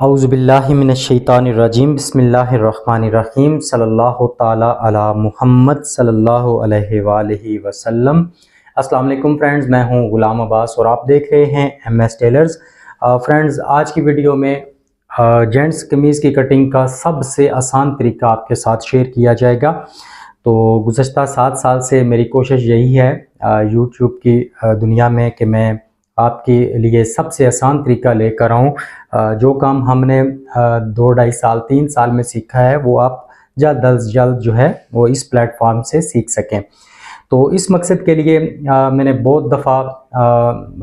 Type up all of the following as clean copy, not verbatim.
औज़ुबिल्लाहिमिनश्शैतानिर्रजीम बिस्मिल्लाहिर्रहमानिर्रहीम सल्लल्लाहु ताला अला मुहम्मद सल्लल्लाहु अलैहि वालैहि वसल्लम। अस्सलाम वालेकुम फ्रेंड्स, मैं हूं गुलाम अब्बास और आप देख रहे हैं एमएस टेलर्स। फ्रेंड्स, आज की वीडियो में जेंट्स कमीज़ की कटिंग का सबसे आसान तरीका आपके साथ शेयर किया जाएगा। तो गुज़श्ता 7 साल से मेरी कोशिश यही है यूट्यूब की दुनिया में कि मैं आपके लिए सबसे आसान तरीका लेकर आऊँ। जो काम हमने 2 ढाई साल 3 साल में सीखा है वो आप जल्द अज जल्द जो है वो इस प्लेटफॉर्म से सीख सकें। तो इस मकसद के लिए मैंने बहुत दफ़ा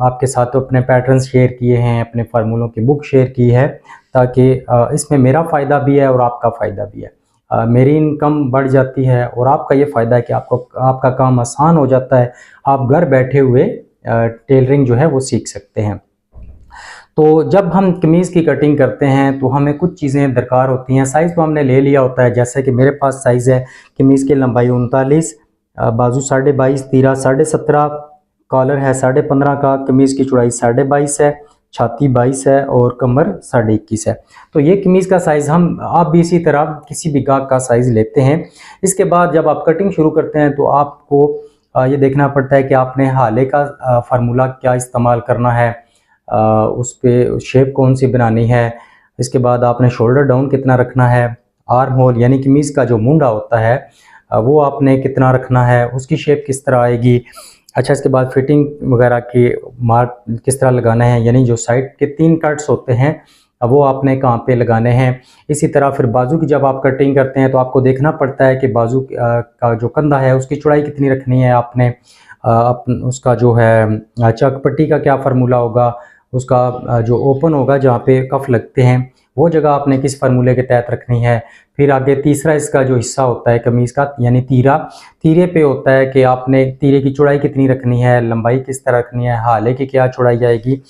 आपके साथ अपने पैटर्न्स शेयर किए हैं, अपने फार्मूलों की बुक शेयर की है, ताकि इसमें मेरा फ़ायदा भी है और आपका फ़ायदा भी है। मेरी इनकम बढ़ जाती है और आपका ये फ़ायदा है कि आपका काम आसान हो जाता है। आप घर बैठे हुए टेलरिंग जो है वो सीख सकते हैं। तो जब हम कमीज़ की कटिंग करते हैं तो हमें कुछ चीज़ें दरकार होती हैं। साइज़ तो हमने ले लिया होता है, जैसे कि मेरे पास साइज़ है कमीज़ की लंबाई 39, बाजू 22.5, तीरा 17.5, कॉलर है 15.5 का, कमीज़ की चौड़ाई 22.5 है, छाती 22 है और कमर 21.5 है। तो ये कमीज़ का साइज़ आप भी इसी तरह किसी भी गाहक का साइज़ लेते हैं। इसके बाद जब आप कटिंग शुरू करते हैं तो आपको ये देखना पड़ता है कि आपने हाले का फार्मूला क्या इस्तेमाल करना है, उस पे शेप कौन सी बनानी है। इसके बाद आपने शोल्डर डाउन कितना रखना है, आर्म होल यानी कमीज़ का जो मुंडा होता है वो आपने कितना रखना है, उसकी शेप किस तरह आएगी। अच्छा, इसके बाद फिटिंग वगैरह की मार्क किस तरह लगाना है, यानी जो साइड के 3 कट्स होते हैं वो आपने कहाँ पे लगाने हैं। इसी तरह फिर बाजू की जब आप कटिंग करते हैं तो आपको देखना पड़ता है कि बाजू का जो कंधा है उसकी चौड़ाई कितनी रखनी है आपने। उसका जो है चक पट्टी का क्या फार्मूला होगा, उसका जो ओपन होगा जहाँ पे कफ लगते हैं वो जगह आपने किस फार्मूले के तहत रखनी है। फिर आगे तीसरा इसका जो हिस्सा होता है कमीज़ का यानी तीरा, तीरे पे होता है कि आपने तीरे की चौड़ाई कितनी रखनी है, लंबाई किस तरह रखनी है, हाले की क्या चौड़ाई आएगी।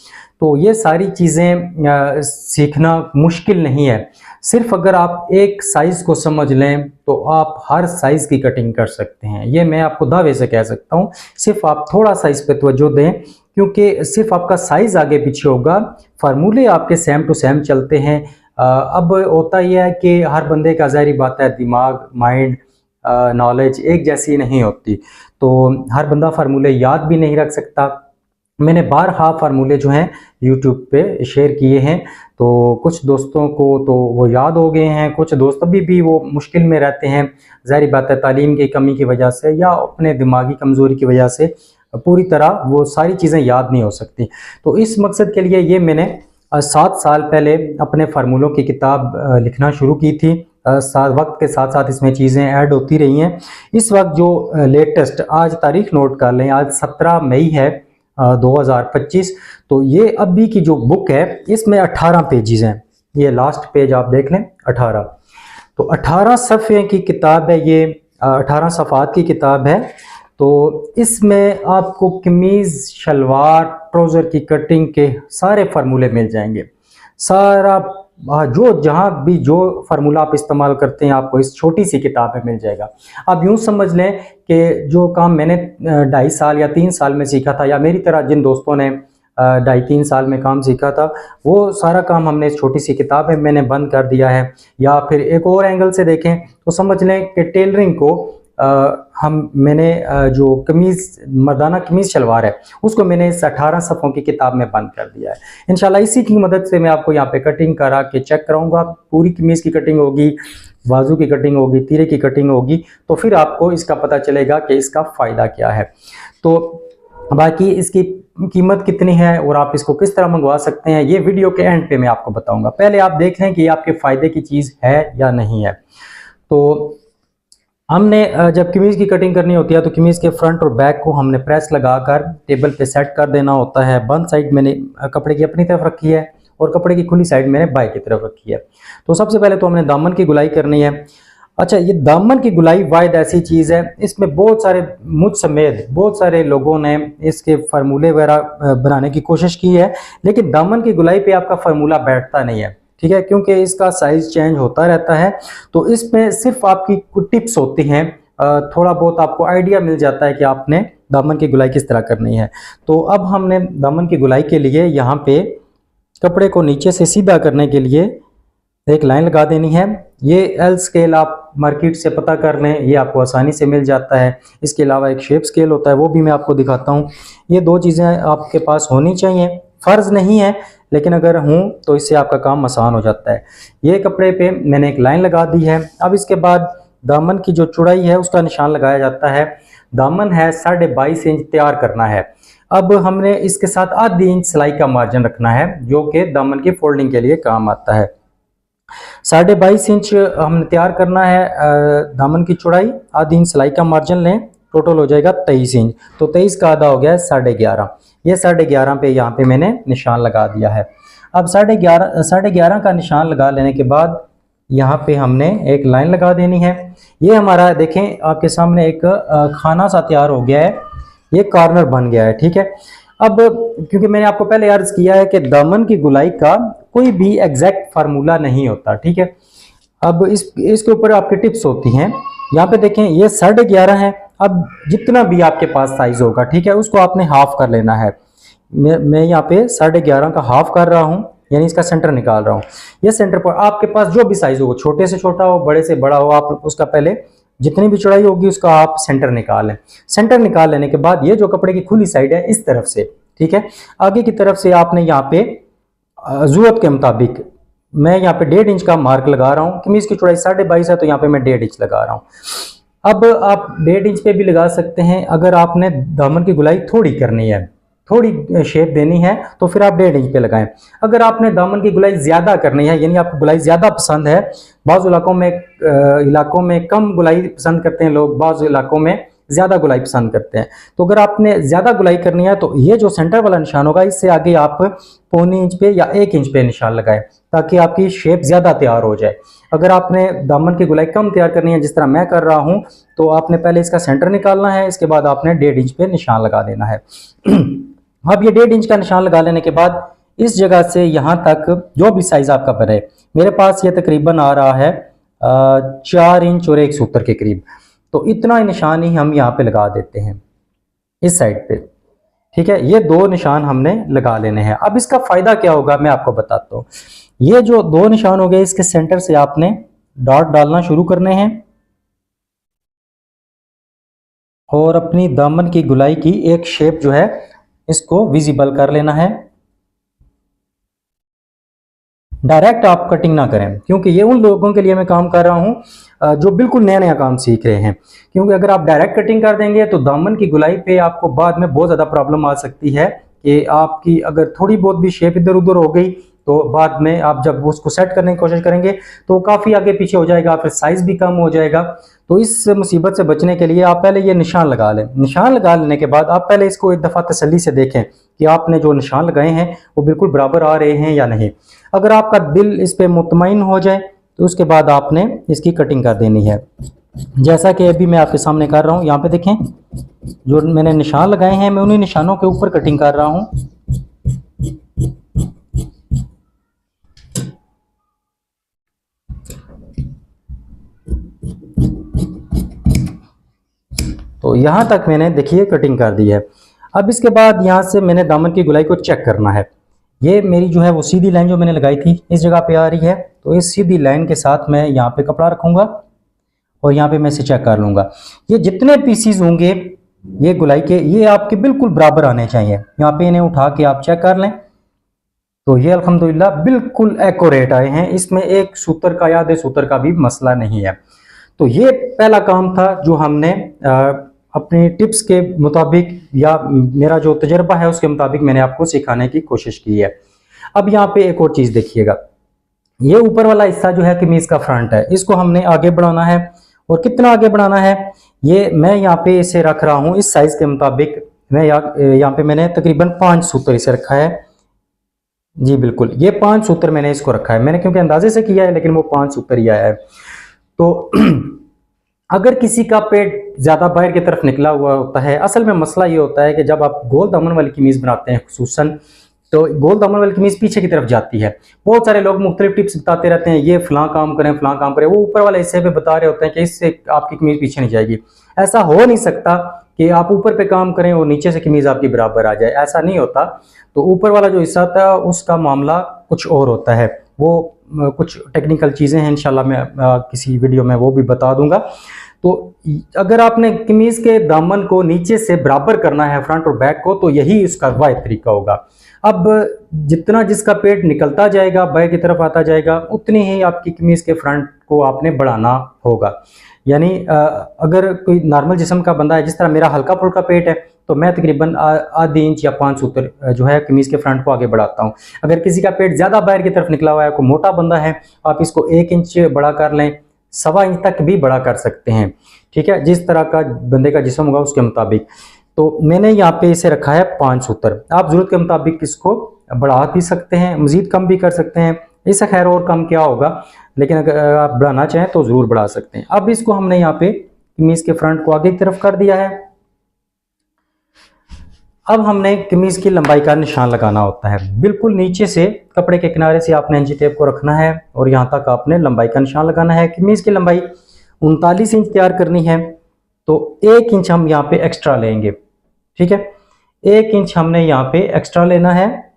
तो ये सारी चीज़ें सीखना मुश्किल नहीं है। सिर्फ अगर आप एक साइज़ को समझ लें तो आप हर साइज़ की कटिंग कर सकते हैं। ये मैं आपको दावे से कह सकता हूँ। सिर्फ आप थोड़ा सा इस पे तवज्जो दें, क्योंकि सिर्फ आपका साइज़ आगे पीछे होगा, फार्मूले आपके सेम टू सेम चलते हैं। अब होता यह है कि हर बंदे का ज़ाहिर बात है दिमाग, माइंड, नॉलेज एक जैसी नहीं होती, तो हर बंदा फार्मूले याद भी नहीं रख सकता। मैंने बारहा फार्मूले जो हैं यूट्यूब पे शेयर किए हैं, तो कुछ दोस्तों को तो वो याद हो गए हैं, कुछ दोस्त अभी भी वो मुश्किल में रहते हैं। ज़ाहिर बात है तालीम की कमी की वजह से या अपने दिमागी कमज़ोरी की वजह से पूरी तरह वो सारी चीज़ें याद नहीं हो सकती। तो इस मकसद के लिए ये मैंने 7 साल पहले अपने फार्मूलों की किताब लिखना शुरू की थी। वक्त के साथ साथ इसमें चीज़ें ऐड होती रही हैं। इस वक्त जो लेटेस्ट आज तारीख नोट कर लें, आज 17 मई है 2025। तो ये अभी की जो बुक है इसमें 18 पेजेस हैं। ये लास्ट पेज आप देख लें 18। तो 18 सफ़े की किताब है ये, 18 सफ़ात की किताब है। तो इसमें आपको कमीज़, शलवार, ट्राउज़र की कटिंग के सारे फार्मूले मिल जाएंगे। सारा जो जहाँ भी जो फार्मूला आप इस्तेमाल करते हैं आपको इस छोटी सी किताब में मिल जाएगा। आप यूँ समझ लें कि जो काम मैंने 2.5 साल या 3 साल में सीखा था, या मेरी तरह जिन दोस्तों ने 2.5-3 साल में काम सीखा था, वो सारा काम हमने इस छोटी सी किताब में मैंने बंद कर दिया है। या फिर एक और एंगल से देखें तो समझ लें कि टेलरिंग को मैंने जो मर्दाना कमीज़ शलवार है उसको मैंने इस 18 सफ़ों की किताब में बंद कर दिया है। इंशाल्लाह इसी की मदद से मैं आपको यहाँ पे कटिंग करा के चेक कराऊंगा। पूरी कमीज़ की कटिंग होगी, बाजू की कटिंग होगी, तीरे की कटिंग होगी, तो फिर आपको इसका पता चलेगा कि इसका फ़ायदा क्या है। तो बाकी इसकी कीमत कितनी है और आप इसको किस तरह मंगवा सकते हैं ये वीडियो के एंड पे मैं आपको बताऊंगा। पहले आप देख लें कि ये आपके फ़ायदे की चीज़ है या नहीं है। तो हमने जब कमीज़ की कटिंग करनी होती है तो कमीज़ के फ्रंट और बैक को हमने प्रेस लगाकर टेबल पे सेट कर देना होता है। बंद साइड मैंने कपड़े की अपनी तरफ रखी है और कपड़े की खुली साइड मैंने बाई की तरफ रखी है। तो सबसे पहले तो हमने दामन की गुलाई करनी है। अच्छा, ये दामन की गुलाई वाहिद ऐसी चीज़ है, इसमें बहुत सारे मुझ समेत बहुत सारे लोगों ने इसके फार्मूले वगैरह बनाने की कोशिश की है, लेकिन दामन की गुलाई पे आपका फार्मूला बैठता नहीं है, ठीक है, क्योंकि इसका साइज़ चेंज होता रहता है। तो इसमें सिर्फ आपकी कुछ टिप्स होती हैं, थोड़ा बहुत आपको आइडिया मिल जाता है कि आपने दामन की गुलाई किस तरह करनी है। तो अब हमने दामन की गुलाई के लिए यहाँ पे कपड़े को नीचे से सीधा करने के लिए एक लाइन लगा देनी है। ये एल स्केल आप मार्केट से पता कर लें, ये आपको आसानी से मिल जाता है। इसके अलावा एक शेप स्केल होता है, वो भी मैं आपको दिखाता हूँ। ये दो चीज़ें आपके पास होनी चाहिए, फ़र्ज़ नहीं है लेकिन अगर हूँ तो इससे आपका काम आसान हो जाता है। ये कपड़े पे मैंने एक लाइन लगा दी है। अब इसके बाद दामन की जो चौड़ाई है उसका निशान लगाया जाता है। दामन है 22.5 इंच तैयार करना है। अब हमने इसके साथ आधी इंच सिलाई का मार्जिन रखना है जो कि दामन की फोल्डिंग के लिए काम आता है। 22.5 इंच हमने तैयार करना है दामन की चौड़ाई, आधी इंच सिलाई का मार्जिन लें, टोटल हो जाएगा 23 इंच। तो 23 का आधा हो गया है 11.5। ये 11.5 पे यहाँ पे मैंने निशान लगा दिया है। अब 11.5 का निशान लगा लेने के बाद यहाँ पे हमने एक लाइन लगा देनी है। ये हमारा देखें आपके सामने एक खाना सा तैयार हो गया है, ये कॉर्नर बन गया है, ठीक है। अब क्योंकि मैंने आपको पहले अर्ज किया है कि दामन की गुलाई का कोई भी एग्जैक्ट फार्मूला नहीं होता, ठीक है। अब इसके ऊपर आपकी टिप्स होती हैं। यहाँ पे देखें ये 11.5 है। अब जितना भी आपके पास साइज होगा, ठीक है, उसको आपने हाफ कर लेना है। मैं यहाँ पे 11.5 का हाफ कर रहा हूँ, यानी इसका सेंटर निकाल रहा हूँ। ये सेंटर पर आपके पास जो भी साइज हो, छोटे से छोटा हो, बड़े से बड़ा हो, आप उसका पहले जितनी भी चौड़ाई होगी उसका आप सेंटर निकाल लें। सेंटर निकाल लेने के बाद ये जो कपड़े की खुली साइड है इस तरफ से, ठीक है, आगे की तरफ से आपने यहाँ पे जरूरत के मुताबिक, मैं यहाँ पे 1.5 इंच का मार्क लगा रहा हूँ। कमीज की चौड़ाई 22.5 है तो यहाँ पे मैं 1.5 इंच लगा रहा हूँ। अब आप 1.5 इंच पे भी लगा सकते हैं। अगर आपने दामन की गुलाई थोड़ी करनी है, थोड़ी शेप देनी है, तो फिर आप 1.5 इंच पे लगाएं। अगर आपने दामन की गुलाई ज्यादा करनी है, यानी आपको गुलाई ज्यादा पसंद है, बाज़ इलाकों में कम गुलाई पसंद करते हैं लोग, बाज़ इलाकों में ज्यादा गुलाई पसंद करते हैं। तो अगर आपने ज्यादा गुलाई करनी है तो ये जो सेंटर वाला निशान होगा इससे आगे आप 0.25 इंच पे या 1 इंच पे निशान लगाएं ताकि आपकी शेप ज्यादा तैयार हो जाए। अगर आपने दामन की गुलाई कम तैयार करनी है जिस तरह मैं कर रहा हूं, तो आपने पहले इसका सेंटर निकालना है, इसके बाद आपने 1.5 इंच पे निशान लगा देना है। अब ये 1.5 इंच का निशान लगा लेने के बाद इस जगह से यहाँ तक जो भी साइज आपका बने, मेरे पास ये तकरीबन आ रहा है 4 इंच और 1 सूत्र के करीब, तो इतना निशान ही हम यहाँ पे लगा देते हैं इस साइड पे, ठीक है। ये 2 निशान हमने लगा लेने हैं। अब इसका फायदा क्या होगा मैं आपको बताता हूँ। ये जो 2 निशान हो गए, इसके सेंटर से आपने डॉट डालना शुरू करने हैं और अपनी दामन की गुलाई की एक शेप जो है इसको विजिबल कर लेना है। डायरेक्ट आप कटिंग ना करें, क्योंकि ये उन लोगों के लिए मैं काम कर रहा हूं जो बिल्कुल नया नया काम सीख रहे हैं। क्योंकि अगर आप डायरेक्ट कटिंग कर देंगे तो दामन की गुलाई पे आपको बाद में बहुत ज़्यादा प्रॉब्लम आ सकती है कि आपकी अगर थोड़ी बहुत भी शेप इधर उधर हो गई तो बाद में आप जब उसको सेट करने की कोशिश करेंगे तो काफ़ी आगे पीछे हो जाएगा, फिर साइज भी कम हो जाएगा। तो इस मुसीबत से बचने के लिए आप पहले ये निशान लगा लें। निशान लगा लेने के बाद आप पहले इसको एक दफ़ा तसल्ली से देखें कि आपने जो निशान लगाए हैं वो बिल्कुल बराबर आ रहे हैं या नहीं। अगर आपका दिल इस पे मुतमईन हो जाए तो उसके बाद आपने इसकी कटिंग कर देनी है, जैसा कि अभी मैं आपके सामने कर रहा हूँ। यहाँ पे देखें जो मैंने निशान लगाए हैं मैं उन्हीं निशानों के ऊपर कटिंग कर रहा हूँ। तो यहाँ तक मैंने देखिए कटिंग कर दी है। अब इसके बाद यहाँ से मैंने दामन की गुलाई को चेक करना है। ये मेरी जो है वो सीधी लाइन जो मैंने लगाई थी इस जगह पे आ रही है, तो इस सीधी लाइन के साथ मैं यहाँ पे कपड़ा रखूँगा और यहाँ पे मैं इसे चेक कर लूँगा। ये जितने पीसीज होंगे ये गुलाई के, ये आपके बिल्कुल बराबर आने चाहिए। यहाँ पे इन्हें उठा के आप चेक कर लें तो ये अल्हम्दुलिल्लाह बिल्कुल एक्यूरेट आए हैं। इसमें एक सूत्र का या आधे सूत्र का भी मसला नहीं है। तो ये पहला काम था जो हमने अपनी टिप्स के मुताबिक या मेरा जो तजर्बा है उसके मुताबिक मैंने आपको सिखाने की कोशिश की है। अब यहाँ पे एक और चीज़ देखिएगा, ये ऊपर वाला हिस्सा जो है कमीज का फ्रंट है, इसको हमने आगे बढ़ाना है। और कितना आगे बढ़ाना है, ये मैं यहाँ पे इसे रख रहा हूँ इस साइज के मुताबिक। मैं यहाँ पे मैंने तकरीबन 5 सूत्र इसे रखा है। जी बिल्कुल, ये 5 सूत्र मैंने इसको रखा है। मैंने क्योंकि अंदाजे से किया है लेकिन वो 5 सूत्र ही आया है। तो अगर किसी का पेट ज़्यादा बाहर की तरफ निकला हुआ होता है, असल में मसला ये होता है कि जब आप गोल दामन वाली कमीज़ बनाते हैं खुसूसन, तो गोल दामन वाली कमीज़ पीछे की तरफ जाती है। बहुत सारे लोग मुख्तलिफ टिप्स बताते रहते हैं, ये फलां काम करें फलां काम करें, वो ऊपर वाले हिस्से पे बता रहे होते हैं कि इससे आपकी कमीज़ पीछे नहीं जाएगी। ऐसा हो नहीं सकता कि आप ऊपर पे काम करें और नीचे से कमीज आपकी बराबर आ जाए, ऐसा नहीं होता। तो ऊपर वाला जो हिस्सा होता है उसका मामला कुछ और होता है, वो कुछ टेक्निकल चीज़ें हैं, इंशाल्लाह मैं किसी वीडियो में वो भी बता दूंगा। तो अगर आपने कमीज के दामन को नीचे से बराबर करना है फ्रंट और बैक को, तो यही इसका वाहिद तरीका होगा। अब जितना जिसका पेट निकलता जाएगा, बैक की तरफ आता जाएगा, उतनी ही आपकी कमीज के फ्रंट को आपने बढ़ाना होगा। यानी अगर कोई नॉर्मल जिस्म का बंदा है, जिस तरह मेरा हल्का फुल्का पेट है, तो मैं तकरीबन आधी इंच या 5 सूत्र जो है कमीज के फ्रंट को आगे बढ़ाता हूँ। अगर किसी का पेट ज़्यादा बाहर की तरफ निकला हुआ है, कोई मोटा बंदा है, आप इसको 1 इंच बड़ा कर लें, 1.25 इंच तक भी बड़ा कर सकते हैं, ठीक है, जिस तरह का बंदे का जिस्म होगा उसके मुताबिक। तो मैंने यहाँ पे इसे रखा है 5 सूत्र। आप ज़रूरत के मुताबिक इसको बढ़ा भी सकते हैं, मज़ीद कम भी कर सकते हैं, इससे खैर और कम क्या होगा, लेकिन अगर आप बढ़ाना चाहें तो ज़रूर बढ़ा सकते हैं। अब इसको हमने यहाँ पे कमीज़ के फ्रंट को आगे की तरफ कर दिया है। अब हमने कमीज की लंबाई का निशान लगाना होता है। बिल्कुल नीचे से कपड़े के किनारे से आपने इंची टेप को रखना है और यहाँ तक आपने लंबाई का निशान लगाना है। कमीज की लंबाई 39 इंच तैयार करनी है, तो 1 इंच हम यहाँ पे एक्स्ट्रा लेंगे, ठीक है। 1 इंच हमने यहाँ पे एक्स्ट्रा लेना है,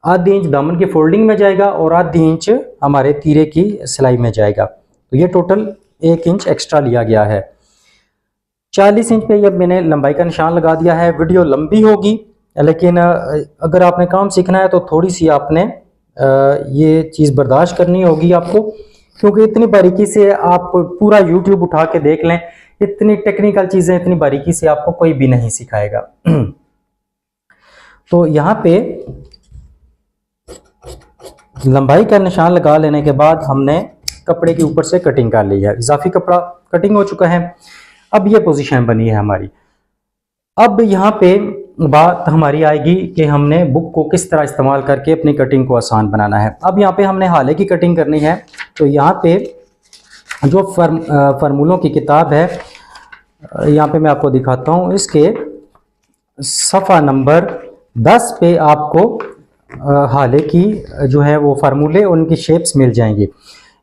आधी इंच दामन की फोल्डिंग में जाएगा और आधी इंच हमारे तीरे की सिलाई में जाएगा। तो ये टोटल 1 इंच एक्स्ट्रा लिया गया है। 40 इंच पे ये मैंने लंबाई का निशान लगा दिया है। वीडियो लंबी होगी, लेकिन अगर आपने काम सीखना है तो थोड़ी सी आपने ये चीज़ बर्दाश्त करनी होगी आपको, क्योंकि इतनी बारीकी से आप पूरा YouTube उठा के देख लें, इतनी टेक्निकल चीज़ें इतनी बारीकी से आपको कोई भी नहीं सिखाएगा। तो यहाँ पे लंबाई का निशान लगा लेने के बाद हमने कपड़े के ऊपर से कटिंग कर ली है। इजाफी कपड़ा कटिंग हो चुका है। अब ये पोजीशन बनी है हमारी। अब यहाँ पे बात हमारी आएगी कि हमने बुक को किस तरह इस्तेमाल करके अपनी कटिंग को आसान बनाना है। अब यहाँ पे हमने हाले की कटिंग करनी है, तो यहाँ पे जो फार्मूलों की किताब है, यहाँ पे मैं आपको दिखाता हूँ। इसके सफ़ा नंबर 10 पे आपको हाले की जो है वो फार्मूले, उनकी शेप्स मिल जाएंगी।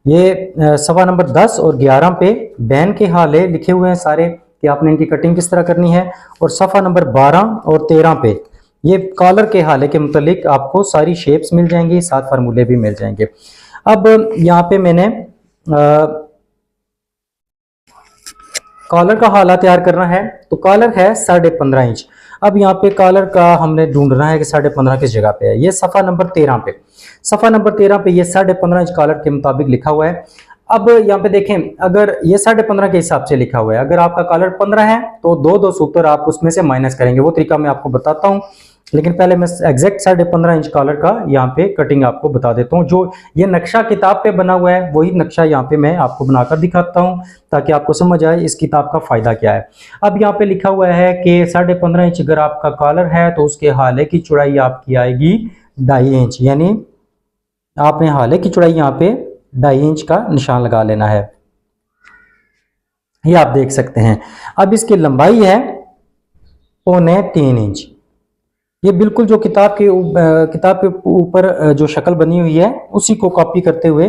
ये सफ़ा नंबर 10 और 11 पे बैन के हाले लिखे हुए हैं सारे कि आपने इनकी कटिंग किस तरह करनी है, और सफ़ा नंबर 12 और 13 पे ये कॉलर के हाले के मुतालिक आपको सारी शेप्स मिल जाएंगी, साथ फार्मूले भी मिल जाएंगे। अब यहाँ पे मैंने कॉलर का हाला तैयार करना है, तो कॉलर है 15.5 इंच। अब यहाँ पे कॉलर का हमने ढूंढना है कि 15.5 किस जगह पे है। ये सफ़ा नंबर 13 पे, सफ़ा नंबर 13 पे ये 15.5 इंच कॉलर के मुताबिक लिखा हुआ है। अब यहाँ पे देखें, अगर ये 15.5 के हिसाब से लिखा हुआ है, अगर आपका कॉलर 15 है तो 2 सूत्र आप उसमें से माइनस करेंगे। वो तरीका मैं आपको बताता हूँ, लेकिन पहले मैं एग्जैक्ट 15.5 इंच कॉलर का यहाँ पे कटिंग आपको बता देता हूँ। जो ये नक्शा किताब पे बना हुआ है वही नक्शा यहाँ पे मैं आपको बनाकर दिखाता हूँ, ताकि आपको समझ आए इस किताब का फ़ायदा क्या है। अब यहाँ पे लिखा हुआ है कि 15.5 इंच अगर आपका कॉलर है तो उसके हाले की चौड़ाई आपकी आएगी 2.5 इंच, यानी आपने हाले की चौड़ाई यहाँ पे 2.5 इंच का निशान लगा लेना है। ये आप देख सकते हैं। अब इसकी लंबाई है 3.25 इंच। ये बिल्कुल जो किताब के ऊपर जो शक्ल बनी हुई है उसी को कॉपी करते हुए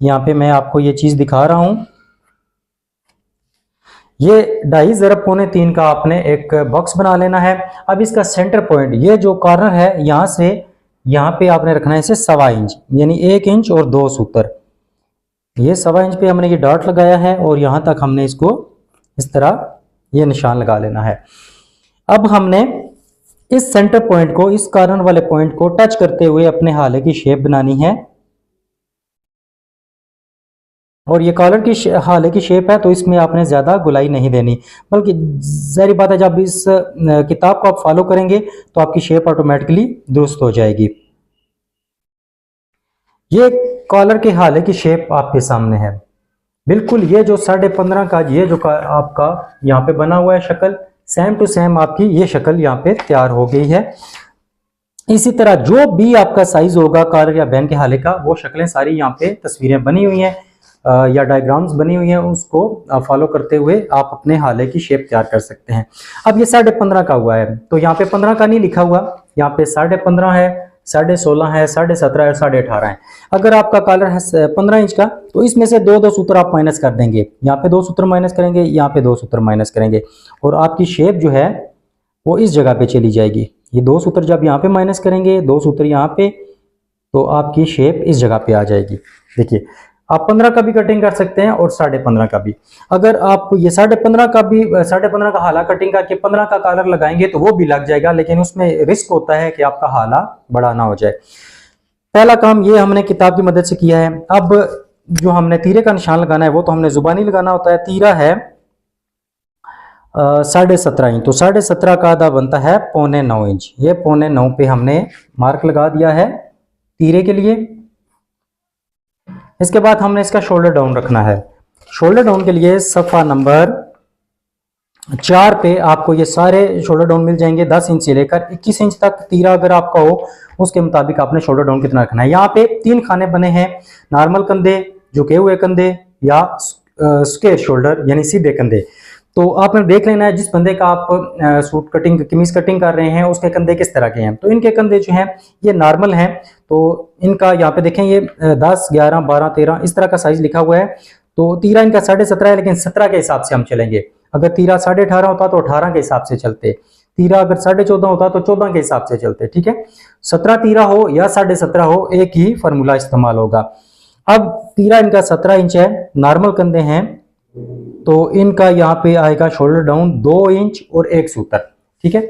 यहाँ पे मैं आपको ये चीज़ दिखा रहा हूँ। ये 2.5 ज़रब 3.25 का आपने एक बॉक्स बना लेना है। अब इसका सेंटर पॉइंट, ये जो कॉर्नर है, यहाँ से यहाँ पे आपने रखना है इसे 1.25 इंच, यानी 1 इंच और 2 सूत्र। ये 1.25 इंच पे हमने ये डॉट लगाया है और यहाँ तक हमने इसको इस तरह ये निशान लगा लेना है। अब हमने इस सेंटर पॉइंट को, इस कॉर्नर वाले पॉइंट को टच करते हुए अपने हाले की शेप बनानी है। और ये कॉलर की हाले की शेप है तो इसमें आपने ज़्यादा गुलाई नहीं देनी, बल्कि ज़ाहिर बात है जब इस किताब को आप फॉलो करेंगे तो आपकी शेप ऑटोमेटिकली दुरुस्त हो जाएगी। ये कॉलर के हाले की शेप आपके सामने है। बिल्कुल ये जो 15.5 का ये जो आपका यहाँ पे बना हुआ है शक्ल, सेम टू सेम आपकी ये शक्ल यहाँ पे तैयार हो गई है। इसी तरह जो भी आपका साइज होगा कॉलर या बैन के हाले का, वो शक्लें सारी यहाँ पे तस्वीरें बनी हुई हैं या डायग्राम्स बनी हुई हैं, उसको फॉलो करते हुए आप अपने हाले की शेप तैयार कर सकते हैं। अब ये 15.5 का हुआ है तो यहाँ पे 15 का नहीं लिखा हुआ, यहाँ पे 15.5 है, 16.5 है, 17.5 है, 18.5 है। अगर आपका कॉलर है 15 इंच का तो इसमें से दो सूत्र आप माइनस कर देंगे, यहाँ पे 2 सूत्र माइनस करेंगे, यहाँ पे 2 सूत्र माइनस करेंगे और आपकी शेप जो है वो इस जगह पे चली जाएगी। ये 2 सूत्र जब यहाँ पे माइनस करेंगे, 2 सूत्र यहाँ पे, तो आपकी शेप इस जगह पे आ जाएगी। देखिए आप 15 का भी कटिंग कर सकते हैं और 15.5 का भी। अगर आप ये 15.5 का भी 15.5 का हाला कटिंग करके 15 का कॉलर लगाएंगे तो वो भी लग जाएगा, लेकिन उसमें रिस्क होता है कि आपका हाला बड़ा ना हो जाए। पहला काम ये हमने किताब की मदद से किया है। अब जो हमने तीरे का निशान लगाना है वो तो हमने जुबानी लगाना होता है। तीरा है 17.5 इंच, तो 17.5 का आधा बनता है 8.25 इंच। ये 8.25 पे हमने मार्क लगा दिया है तीरे के लिए। इसके बाद हमने इसका शोल्डर डाउन रखना है। शोल्डर डाउन के लिए सफ़ा नंबर 4 पे आपको ये सारे शोल्डर डाउन मिल जाएंगे। 10 इंच से लेकर 21 इंच तक तीरा अगर आपका हो उसके मुताबिक आपने शोल्डर डाउन कितना रखना है। यहाँ पे 3 खाने बने हैं, नॉर्मल कंधे, झुके हुए कंधे या स्क्वायर शोल्डर यानी सीधे कंधे। तो आपने देख लेना है जिस बंदे का आप सूट कटिंग कमीज कटिंग कर रहे हैं उसके कंधे किस तरह के हैं। तो इनके कंधे जो हैं ये नॉर्मल हैं, तो इनका यहाँ पे देखें ये 10, 11, 12, 13 इस तरह का साइज लिखा हुआ है। तो तीरा इनका 17.5 है, लेकिन 17 के हिसाब से हम चलेंगे। अगर तीरा 18.5 होता तो 18 के हिसाब से चलते, तीरा अगर 14.5 होता तो 14 के हिसाब से चलते। ठीक है, 17 तीरा हो या 17.5 हो एक ही फार्मूला इस्तेमाल होगा। अब तीरा इनका 17 इंच है, नॉर्मल कंधे हैं, तो इनका यहाँ पे आएगा शोल्डर डाउन 2 इंच और 1 सूत्र। ठीक है,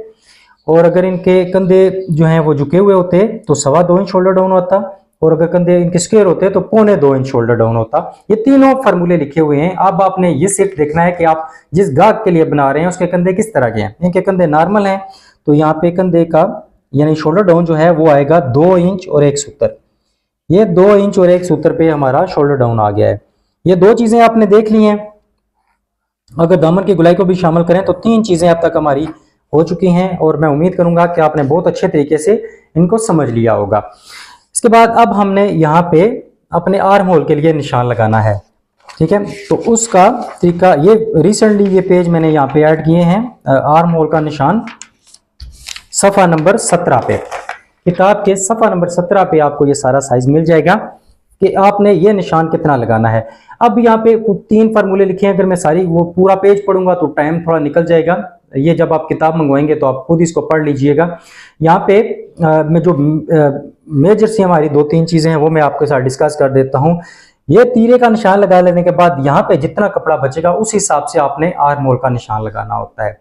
और अगर इनके कंधे जो हैं वो झुके हुए होते तो 2.25 इंच शोल्डर डाउन होता, और अगर कंधे इनके स्क्वायर होते तो 2.25 इंच शोल्डर डाउन होता। ये तीनों फार्मूले लिखे हुए हैं। अब आपने ये सिर्फ देखना है कि आप जिस गाहक के लिए बना रहे हैं उसके कंधे किस तरह के हैं। इनके कंधे नॉर्मल हैं तो यहाँ पे कंधे का यानी शोल्डर डाउन जो है वो आएगा 2 इंच और 1 सूत्र। ये 2 इंच और 1 सूत्र पे हमारा शोल्डर डाउन आ गया है। ये 2 चीजें आपने देख ली हैं। अगर दामन की गुलाई को भी शामिल करें तो 3 चीजें अब तक हमारी हो चुकी हैं, और मैं उम्मीद करूंगा कि आपने बहुत अच्छे तरीके से इनको समझ लिया होगा। इसके बाद अब हमने यहाँ पे अपने आर्म होल के लिए निशान लगाना है। ठीक है, तो उसका तरीका ये रिसेंटली ये पेज मैंने यहाँ पे ऐड किए हैं। आर्म होल का निशान सफ़ा नंबर 17 पे, किताब के सफ़ा नंबर 17 पे आपको ये सारा साइज मिल जाएगा कि आपने ये निशान कितना लगाना है। अब यहाँ पे 3 फार्मूले लिखे हैं। अगर मैं सारी वो पूरा पेज पढ़ूंगा तो टाइम थोड़ा निकल जाएगा। ये जब आप किताब मंगवाएंगे तो आप खुद इसको पढ़ लीजिएगा। यहाँ पे मैं जो मेजर सी हमारी 2-3 चीजें हैं वो मैं आपके साथ डिस्कस कर देता हूँ। ये तीरे का निशान लगा लेने के बाद यहाँ पे जितना कपड़ा बचेगा उस हिसाब से आपने आर्म होल का निशान लगाना होता है।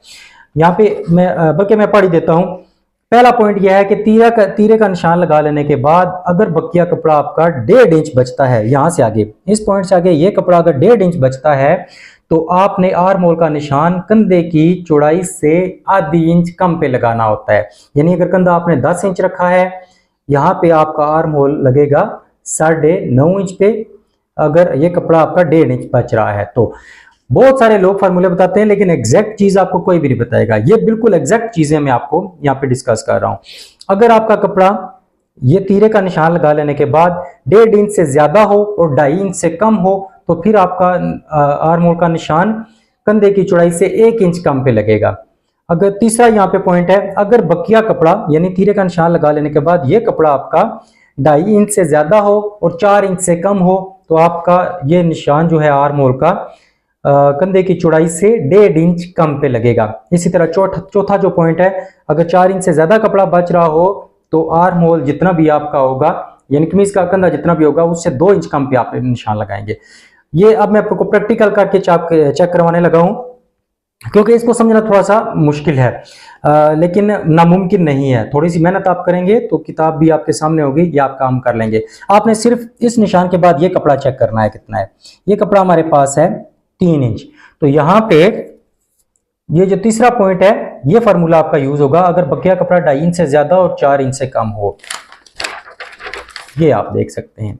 यहाँ पे मैं पढ़ ही देता हूँ। पहला पॉइंट यह है कि तीरे का निशान लगा लेने के बाद अगर बकिया कपड़ा आपका 1.5 इंच बचता है, यहाँ से आगे इस पॉइंट से आगे ये कपड़ा अगर 1.5 इंच बचता है तो आपने आर्म होल का निशान कंधे की चौड़ाई से आधी इंच कम पे लगाना होता है। यानी अगर कंधा आपने 10 इंच रखा है, यहाँ पे आपका आर्म होल लगेगा 9.5 इंच पे, अगर ये कपड़ा आपका 1.5 इंच बच रहा है तो। बहुत सारे लोग फार्मूले बताते हैं लेकिन एग्जैक्ट चीज आपको कोई भी नहीं बताएगा। ये बिल्कुल एग्जैक्ट चीजें मैं आपको यहाँ पे डिस्कस कर रहा हूँ। अगर आपका कपड़ा ये तीरे का निशान लगा लेने के बाद 1.5 इंच से ज्यादा हो और 2.5 इंच से कम हो तो फिर आपका आर्म होल का निशान कंधे की चौड़ाई से 1 इंच कम पे लगेगा। अगर तीसरा यहाँ पे पॉइंट है, अगर बकिया कपड़ा यानी तीरे का निशान लगा लेने के बाद ये कपड़ा आपका 2.5 इंच से ज्यादा हो और 4 इंच से कम हो तो आपका ये निशान जो है आर्म होल का कंधे की चौड़ाई से 1.5 इंच कम पे लगेगा। इसी तरह चौथा जो पॉइंट है, अगर 4 इंच से ज्यादा कपड़ा बच रहा हो तो आर्म होल जितना भी आपका होगा यानी कमीज का कंधा जितना भी होगा उससे 2 इंच कम पे आप निशान लगाएंगे। ये अब मैं आपको प्रैक्टिकल करके चेक करवाने लगा हूं क्योंकि इसको समझना थोड़ा सा मुश्किल है, लेकिन नामुमकिन नहीं है। थोड़ी सी मेहनत आप करेंगे तो किताब भी आपके सामने होगी, ये आप काम कर लेंगे। आपने सिर्फ इस निशान के बाद ये कपड़ा चेक करना है कितना है। ये कपड़ा हमारे पास है 3 इंच, तो यहाँ पे ये जो तीसरा पॉइंट है ये फार्मूला आपका यूज होगा अगर बकिया कपड़ा 2.5 इंच से ज्यादा और 4 इंच से कम हो। ये आप देख सकते हैं,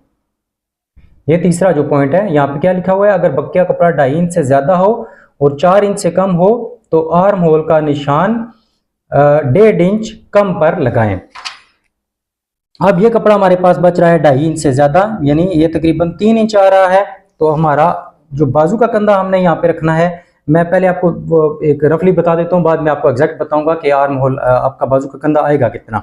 ये तीसरा जो पॉइंट है यहाँ पे क्या लिखा हुआ है, अगर बकिया कपड़ा 2.5 इंच से ज्यादा हो और 4 इंच से कम हो तो आर्म होल का निशान 1.5 इंच कम पर लगाएं। अब ये कपड़ा हमारे पास बच रहा है 2.5 इंच से ज्यादा यानी ये तकरीबन 3 इंच आ रहा है। तो हमारा जो बाजू का कंधा हमने यहाँ पे रखना है, मैं पहले आपको एक रफली बता देता हूँ, बाद में आपको एग्जैक्ट बताऊंगा कि आर्म होल आपका बाजू का कंधा आएगा कितना।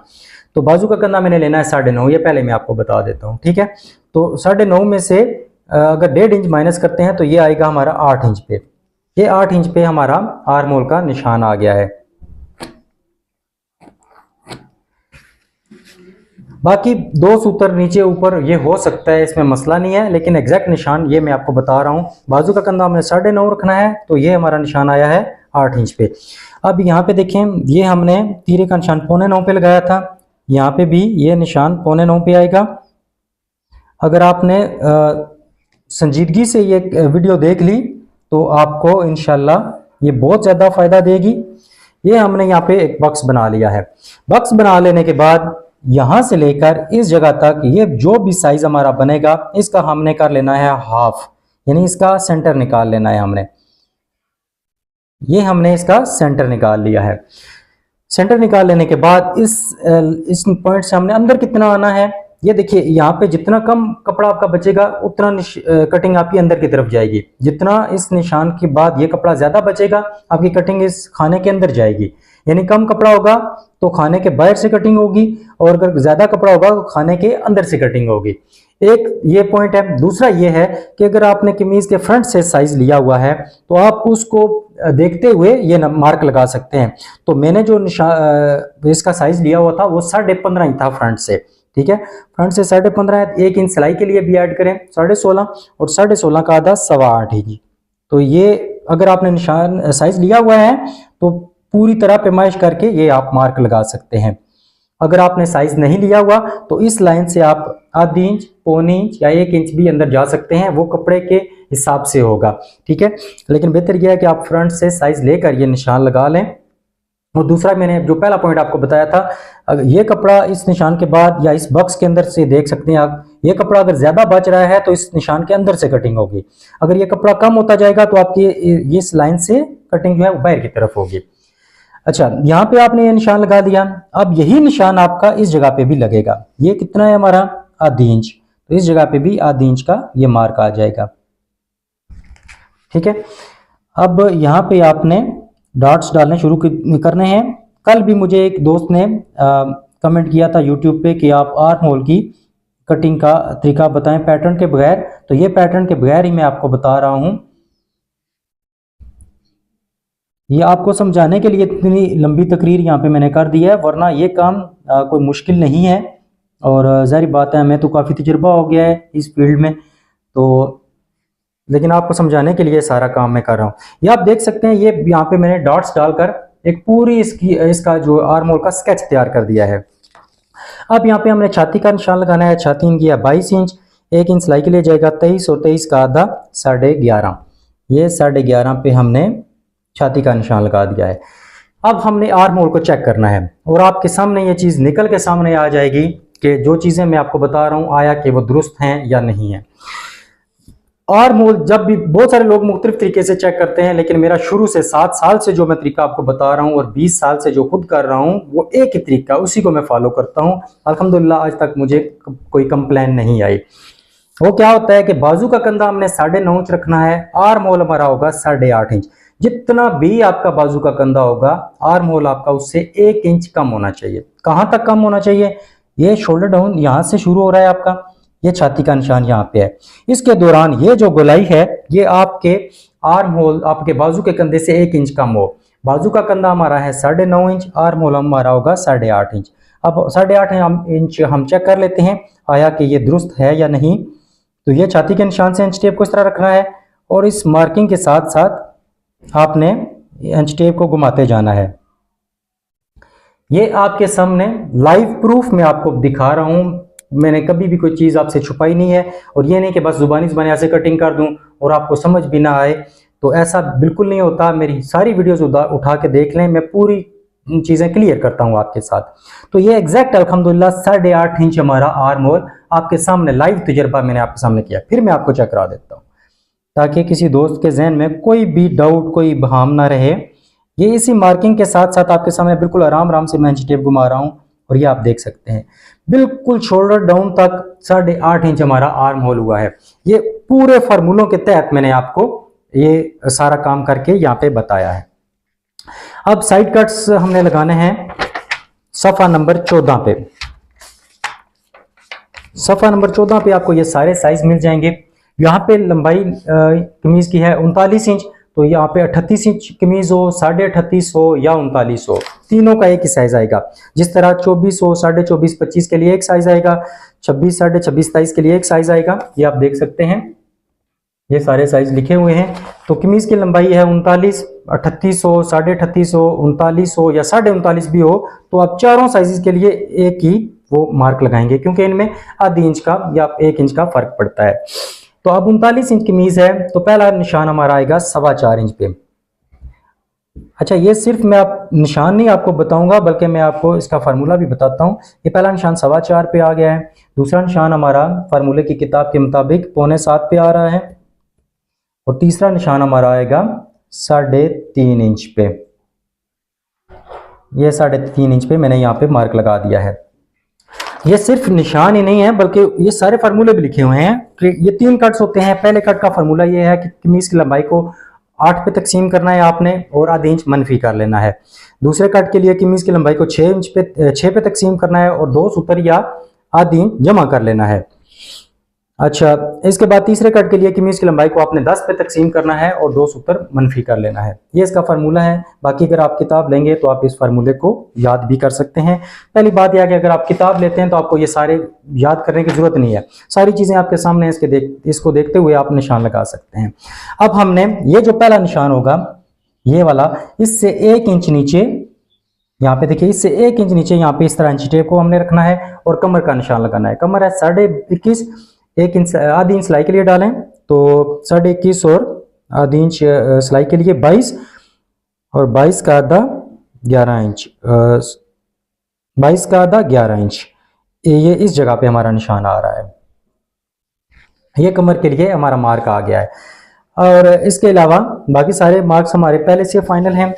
तो बाजू का कंधा मैंने लेना है 9.5, ये पहले मैं आपको बता देता हूँ, ठीक है। तो 9.5 में से अगर 1.5 इंच माइनस करते हैं तो ये आएगा हमारा 8 इंच पे। ये 8 इंच पे हमारा आर्म होल का निशान आ गया है। बाकी 2 सूत्र नीचे ऊपर ये हो सकता है, इसमें मसला नहीं है, लेकिन एग्जैक्ट निशान ये मैं आपको बता रहा हूँ। बाजू का कंधा हमने 9.5 रखना है, तो ये हमारा निशान आया है 8 इंच पे। अब यहाँ पे देखें, ये हमने तीरे का निशान 9.25 पे लगाया था, यहाँ पे भी ये निशान 9.25 पे आएगा। अगर आपने संजीदगी से ये वीडियो देख ली तो आपको इंशाल्लाह ये बहुत ज़्यादा फ़ायदा देगी। ये हमने यहाँ पे एक बॉक्स बना लिया है। बॉक्स बना लेने के बाद यहाँ से लेकर इस जगह तक ये जो भी साइज हमारा बनेगा इसका हमने कर लेना है हाफ, यानी इसका सेंटर निकाल लेना है हमने। ये हमने इसका सेंटर निकाल लिया है। सेंटर निकाल लेने के बाद इस पॉइंट से हमने अंदर कितना आना है, ये देखिए यहाँ पे जितना कम कपड़ा आपका बचेगा उतना कटिंग आपकी अंदर की तरफ जाएगी। जितना इस निशान के बाद ये कपड़ा ज्यादा बचेगा आपकी कटिंग इस खाने के अंदर जाएगी। यानी कम कपड़ा होगा तो खाने के बाहर से कटिंग होगी, और अगर ज्यादा कपड़ा होगा तो खाने के अंदर से कटिंग होगी। एक ये पॉइंट है। दूसरा ये है कि अगर आपने कमीज के फ्रंट से साइज लिया हुआ है तो आप उसको देखते हुए ये मार्क लगा सकते हैं। तो मैंने जो इसका साइज लिया हुआ था वो 15.5 इंच था फ्रंट से, ठीक है। फ्रंट से 15.5 है, 1 इंच सिलाई के लिए भी ऐड करें 16.5, और 16.5 का आधा 8.25 इंच। तो ये अगर आपने निशान साइज लिया हुआ है तो पूरी तरह पैमाइश करके ये आप मार्क लगा सकते हैं। अगर आपने साइज नहीं लिया हुआ तो इस लाइन से आप आधी इंच, पौनी इंच या 1 इंच भी अंदर जा सकते हैं, वो कपड़े के हिसाब से होगा, ठीक है। लेकिन बेहतर यह है कि आप फ्रंट से साइज लेकर ये निशान लगा लें। और दूसरा मैंने जो पहला पॉइंट आपको बताया था, अगर ये कपड़ा इस निशान के बाद या इस बॉक्स के अंदर से देख सकते हैं आप, ये कपड़ा अगर ज्यादा बच रहा है तो इस निशान के अंदर से कटिंग होगी। अगर ये कपड़ा कम होता जाएगा तो आपकी ये इस लाइन से कटिंग जो है वो बाहर की तरफ होगी। अच्छा, यहाँ पे आपने ये निशान लगा दिया। अब यही निशान आपका इस जगह पे भी लगेगा। ये कितना है हमारा, आधी इंच, तो इस जगह पे भी आधी इंच का ये मार्क आ जाएगा, ठीक है। अब यहाँ पे आपने डॉट्स डालने शुरू करने हैं। कल भी मुझे एक दोस्त ने कमेंट किया था यूट्यूब पे कि आप आर्म होल की कटिंग का तरीका बताएं पैटर्न के बगैर, तो ये पैटर्न के बगैर ही मैं आपको बता रहा हूँ। ये आपको समझाने के लिए इतनी लंबी तकरीर यहाँ पे मैंने कर दी है, वरना ये काम कोई मुश्किल नहीं है। और ज़ाहिर बात है हमें तो काफ़ी तजुर्बा हो गया है इस फील्ड में, तो लेकिन आपको समझाने के लिए सारा काम मैं कर रहा हूँ। ये आप देख सकते हैं, ये यहाँ पे मैंने डॉट्स डालकर एक पूरी इसका जो आर्म होल का स्केच तैयार कर दिया है। अब यहाँ पे हमने छाती का निशान लगाना है। छाती इनकी है 22 इंच, 1 इंच सिलाई के लिए जाएगा 23, और 23 का आधा 11.5। ये 11.5 पे हमने छाती का निशान लगा दिया है। अब हमने आर्म होल को चेक करना है, और आपके सामने ये चीज़ निकल के सामने आ जाएगी कि जो चीज़ें मैं आपको बता रहा हूँ आया कि वो दुरुस्त हैं या नहीं है। आर्म होल जब भी बहुत सारे लोग मुख्तलिफ तरीके से चेक करते हैं, लेकिन मेरा शुरू से 7 साल से जो मैं तरीका आपको बता रहा हूँ और 20 साल से जो खुद कर रहा हूँ वो एक ही तरीका, उसी को मैं फॉलो करता हूँ। अल्हम्दुलिल्लाह आज तक मुझे कोई कंप्लेन नहीं आई। वो क्या होता है कि बाजू का कंधा हमने 9.5 इंच रखना है, आर्म होल हमारा होगा 8.5 इंच। जितना भी आपका बाजू का कंधा होगा आर्म होल आपका उससे 1 इंच कम होना चाहिए। कहाँ तक कम होना चाहिए, ये शोल्डर डाउन यहाँ से शुरू हो रहा है आपका, ये छाती का निशान यहाँ पे है। इसके दौरान ये जो गोलाई है ये आपके आर्म होल आपके बाजू के कंधे से 1 इंच कम हो। बाजू का कंधा हमारा है 9.5 इंच, आर्म होल हमारा होगा 8.5 इंच। अब 8.5 इंच हम चेक कर लेते हैं आया कि ये दुरुस्त है या नहीं। तो ये छाती के निशान से इंच टेप को इस तरह रखना है, और इस मार्किंग के साथ साथ आपने इंच टेप को घुमाते जाना है। ये आपके सामने लाइव प्रूफ में आपको दिखा रहा हूं। मैंने कभी भी कोई चीज़ आपसे छुपाई नहीं है, और ये नहीं कि बस जुबानी ऐसे कटिंग कर दूं और आपको समझ भी ना आए, तो ऐसा बिल्कुल नहीं होता। मेरी सारी वीडियोस उठा के देख लें, मैं पूरी चीज़ें क्लियर करता हूं आपके साथ। तो ये एग्जैक्ट अल्हम्दुलिल्लाह 8.5 इंच हमारा आर्म होल आपके सामने लाइव तजर्बा मैंने आपके सामने किया। फिर मैं आपको चेक करा देता हूँ ताकि किसी दोस्त के जहन में कोई भी डाउट, कोई बहाम ना रहे। ये इसी मार्किंग के साथ साथ आपके सामने बिल्कुल आराम आराम से मैं इंच टेप घुमा रहा हूँ, और ये आप देख सकते हैं बिल्कुल शोल्डर डाउन तक 8.5 इंच हमारा आर्म होल हुआ है। ये पूरे फार्मूलों के तहत मैंने आपको ये सारा काम करके यहाँ पे बताया है। अब साइड कट्स हमने लगाने हैं सफ़ा नंबर 14 पे। सफ़ा नंबर 14 पे आपको ये सारे साइज मिल जाएंगे। यहाँ पे लंबाई कमीज की है 39 इंच, तो यहाँ पे 38 इंच कमीज हो, 38.5 हो या 39 हो, तीनों का एक ही साइज आएगा। जिस तरह 24 हो, 24.5, 25 के लिए एक साइज आएगा, 26, 26.5, 27 के लिए एक साइज आएगा। ये आप देख सकते हैं, ये सारे साइज लिखे हुए हैं। तो कमीज की लंबाई है 39, 38 हो, 38.5 हो, 39 हो या 39.5 भी हो, तो आप चारों साइजेस के लिए एक ही वो मार्क लगाएंगे, क्योंकि इनमें आधी इंच का या 1 इंच का फर्क पड़ता है। तो अब 39 इंच कमीज है, तो पहला निशान हमारा आएगा 4.25 इंच पे। अच्छा, ये सिर्फ मैं आप निशान नहीं आपको बताऊंगा, बल्कि मैं आपको इसका फार्मूला भी बताता हूँ। ये पहला निशान 4.25 पे आ गया है। दूसरा निशान हमारा फार्मूले की किताब के मुताबिक 6.25 पे आ रहा है, और तीसरा निशान हमारा आएगा 3.5 इंच पे। ये 3.5 इंच पे मैंने यहाँ पे मार्क लगा दिया है। ये सिर्फ निशान ही नहीं है, बल्कि ये सारे फार्मूले भी लिखे हुए हैं कि ये 3 कट्स होते हैं। पहले कट का फार्मूला ये है कि कमीज की लंबाई को 8 पे तकसीम करना है आपने, और आधी इंच मनफी कर लेना है। दूसरे कट के लिए कमीज की लंबाई को 6 पे तकसीम करना है, और 2 सूत्र या आधी इंच जमा कर लेना है। अच्छा, इसके बाद तीसरे कट के लिए कमीज की लंबाई को आपने 10 पे तकसीम करना है, और 2 सूत्र मनफी कर लेना है। ये इसका फार्मूला है। बाकी अगर आप किताब लेंगे तो आप इस फार्मूले को याद भी कर सकते हैं। पहली बात यह है कि अगर आप किताब लेते हैं तो आपको ये सारे याद करने की जरूरत नहीं है, सारी चीजें आपके सामने इसको देखते हुए आप निशान लगा सकते हैं। अब हमने ये जो पहला निशान होगा, ये वाला, इससे 1 इंच नीचे, यहाँ पे देखिए, इससे 1 इंच नीचे यहाँ पे इस तरह इंची टेप को हमने रखना है, और कमर का निशान लगाना है। कमर है 21.5, 1 इंच आधी इंच सिलाई के लिए डालें, तो 21.5 और आधी इंच सिलाई के लिए 22, और 22 का आधा 11 इंच, 22 का आधा 11 इंच। ये इस जगह पे हमारा निशान आ रहा है। ये कमर के लिए हमारा मार्क आ गया है। और इसके अलावा बाकी सारे मार्क्स हमारे पहले से फाइनल हैं।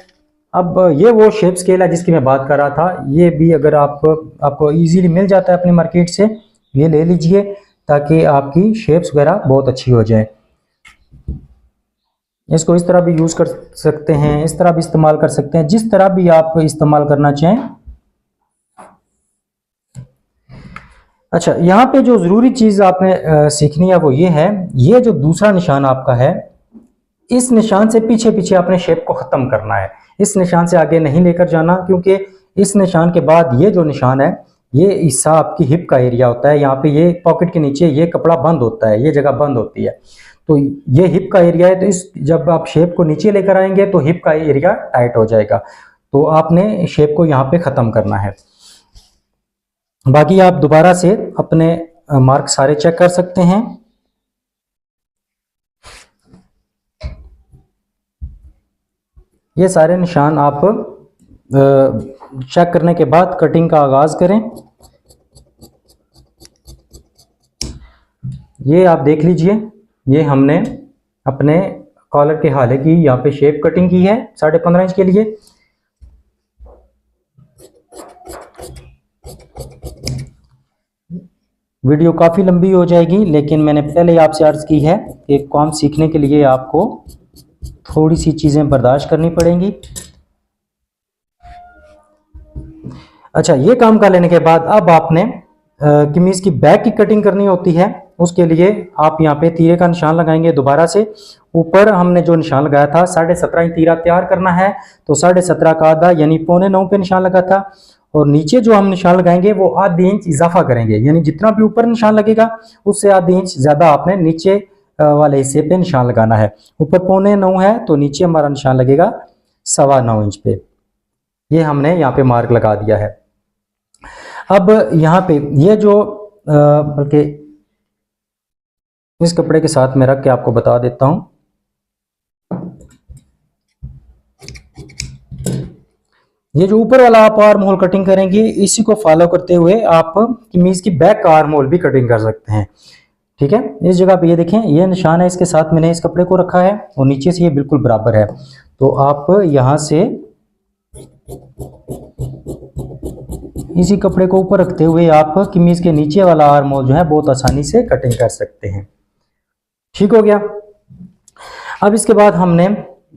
अब ये वो शेप स्केल है जिसकी मैं बात कर रहा था। ये भी अगर आपको इजीली मिल जाता है अपनी मार्केट से, ये ले लीजिए, ताकि आपकी शेप्स वगैरह बहुत अच्छी हो जाए। इसको इस तरह भी यूज कर सकते हैं, इस तरह भी इस्तेमाल कर सकते हैं, जिस तरह भी आप इस्तेमाल करना चाहें। अच्छा, यहाँ पे जो जरूरी चीज आपने सीखनी है वो ये है, ये जो दूसरा निशान आपका है, इस निशान से पीछे पीछे आपने शेप को खत्म करना है। इस निशान से आगे नहीं लेकर जाना, क्योंकि इस निशान के बाद ये जो निशान है, ये हिस्सा आपकी हिप का एरिया होता है। यहाँ पे ये पॉकेट के नीचे ये कपड़ा बंद होता है, ये जगह बंद होती है, तो ये हिप का एरिया है। तो इस जब आप शेप को नीचे लेकर आएंगे तो हिप का एरिया टाइट हो जाएगा, तो आपने शेप को यहाँ पे खत्म करना है। बाकी आप दोबारा से अपने मार्क सारे चेक कर सकते हैं। ये सारे निशान आप चेक करने के बाद कटिंग का आगाज करें। ये आप देख लीजिए, ये हमने अपने कॉलर के हाले की यहाँ पे शेप कटिंग की है 15.5 इंच के लिए। वीडियो काफ़ी लंबी हो जाएगी, लेकिन मैंने पहले ही आपसे अर्ज़ की है कि काम सीखने के लिए आपको थोड़ी सी चीज़ें बर्दाश्त करनी पड़ेंगी। अच्छा, ये काम कर लेने के बाद अब आपने कमीज़ की बैक की कटिंग करनी होती है। उसके लिए आप यहाँ पे तीरे का निशान लगाएंगे दोबारा से। ऊपर हमने जो निशान लगाया था 17.5 इंच तीरा तैयार करना है, तो 17.5 का आधा यानी 8.25 पे निशान लगा था, और नीचे जो हम निशान लगाएंगे वो आधी इंच इजाफा करेंगे, यानी जितना भी ऊपर निशान लगेगा उससे आधी इंच ज्यादा आपने नीचे वाले हिस्से पे निशान लगाना है। ऊपर 8.25 है, तो नीचे हमारा निशान लगेगा 9.25 इंच पे। ये हमने यहाँ पे मार्क लगा दिया है। अब यहाँ पे ये जो बल्कि इस कपड़े के साथ मैं रख के आपको बता देता हूँ। ये जो ऊपर वाला आप आर्म होल कटिंग करेंगे, इसी को फॉलो करते हुए आप कमीज की बैक का आर्म होल भी कटिंग कर सकते हैं। ठीक है, इस जगह पे ये देखें, ये निशान है, इसके साथ मैंने इस कपड़े को रखा है और नीचे से ये बिल्कुल बराबर है। तो आप यहां से इसी कपड़े को ऊपर रखते हुए आप कमीज के नीचे वाला आर्म होल जो है बहुत आसानी से कटिंग कर सकते हैं। ठीक हो गया। अब इसके बाद हमने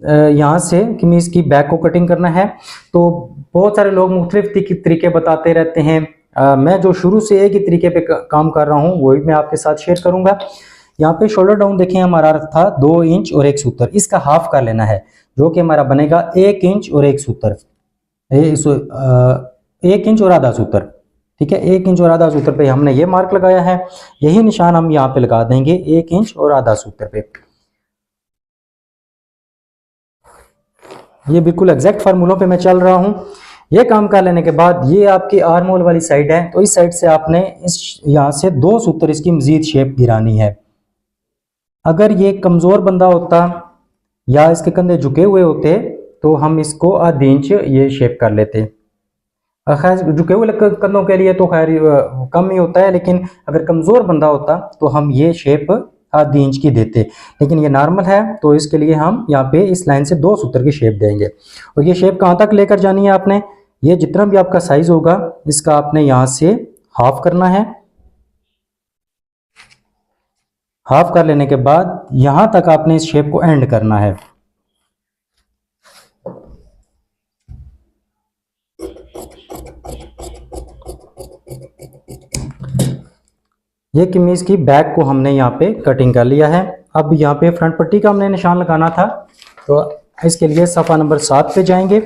यहाँ से कमीज की बैक को कटिंग करना है। तो बहुत सारे लोग मुख्तलिफ तरीके बताते रहते हैं मैं जो शुरू से एक ही तरीके पे काम कर रहा हूँ वही मैं आपके साथ शेयर करूंगा। यहाँ पे शोल्डर डाउन देखें हमारा था 2 इंच और 1 सूत्र, इसका हाफ कर लेना है जो कि हमारा बनेगा 1 इंच और 1 सूत्र, 1 इंच और आधा सूत्र। ठीक है, 1 इंच और आधा सूत्र पे हमने ये मार्क लगाया है, यही निशान हम यहाँ पे लगा देंगे 1 इंच और आधा सूत्र पे। ये बिल्कुल एग्जैक्ट फार्मूलों पे मैं चल रहा हूँ। ये काम कर लेने के बाद ये आपकी आर्म होल वाली साइड है, तो इस साइड से आपने इस यहाँ से 2 सूत्र इसकी मजीद शेप गिरानी है। अगर ये कमजोर बंदा होता या इसके कंधे झुके हुए होते तो हम इसको आधी इंच ये शेप कर लेते। खैर झुके हुए कंधों के लिए तो खैर कम ही होता है, लेकिन अगर कमजोर बंदा होता तो हम ये शेप आधी इंच की देते, लेकिन ये नॉर्मल है तो इसके लिए हम यहाँ पे इस लाइन से 2 सूत्र की शेप देंगे। और ये शेप कहाँ तक लेकर जानी है आपने, ये जितना भी आपका साइज होगा इसका आपने यहाँ से हाफ करना है। हाफ कर लेने के बाद यहां तक आपने इस शेप को एंड करना है। ये कमीज की बैक को हमने यहाँ पे कटिंग कर लिया है। अब यहाँ पे फ्रंट पट्टी का हमने निशान लगाना था, तो इसके लिए सफ़ा नंबर 7 पे जाएंगे।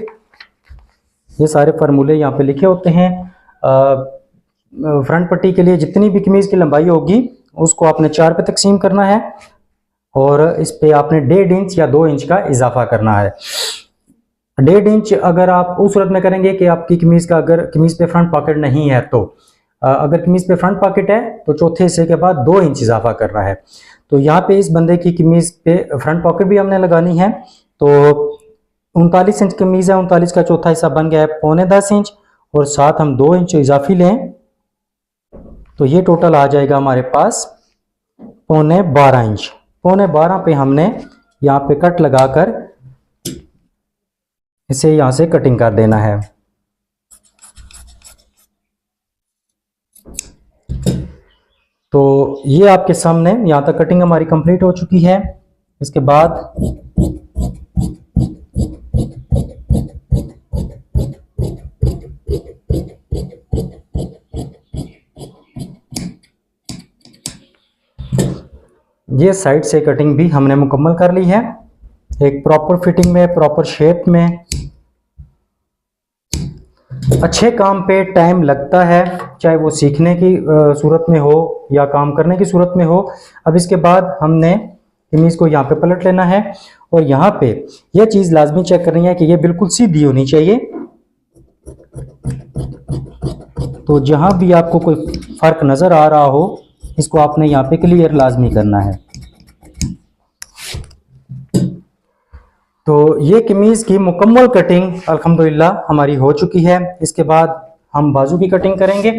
ये सारे फार्मूले यहाँ पे लिखे होते हैं। फ्रंट पट्टी के लिए जितनी भी कमीज की लंबाई होगी उसको आपने 4 पे तकसीम करना है और इस पे आपने 1.5 इंच या 2 इंच का इजाफा करना है। 1.5 इंच अगर आप उस सूरत में करेंगे कि आपकी कमीज का अगर कमीज पे फ्रंट पॉकेट नहीं है, तो अगर कमीज पे फ्रंट पॉकेट है तो चौथे हिस्से के बाद 2 इंच इजाफा करना है। तो यहाँ पे इस बंदे की कमीज पे फ्रंट पॉकेट भी हमने लगानी है। तो 39 इंच कमीज है, 39 का चौथा हिस्सा बन गया है 9.25 इंच और साथ हम 2 इंच इजाफी लें तो ये टोटल आ जाएगा हमारे पास 12.25 इंच। 12.25 पे हमने यहाँ पे कट लगाकर इसे यहाँ से कटिंग कर देना है। तो ये आपके सामने यहाँ तक कटिंग हमारी कंप्लीट हो चुकी है। इसके बाद ये साइड से कटिंग भी हमने मुकम्मल कर ली है, एक प्रॉपर फिटिंग में, प्रॉपर शेप में। अच्छे काम पे टाइम लगता है, चाहे वो सीखने की सूरत में हो या काम करने की सूरत में हो। अब इसके बाद हमने कमीज को यहाँ पे पलट लेना है और यहाँ पे ये चीज़ लाजमी चेक करनी है कि ये बिल्कुल सीधी होनी चाहिए। तो जहाँ भी आपको कोई फर्क नज़र आ रहा हो इसको आपने यहाँ पे क्लियर लाजमी करना है। तो ये कमीज की मुकम्मल कटिंग अल्हम्दुलिल्लाह हमारी हो चुकी है। इसके बाद हम बाजू की कटिंग करेंगे।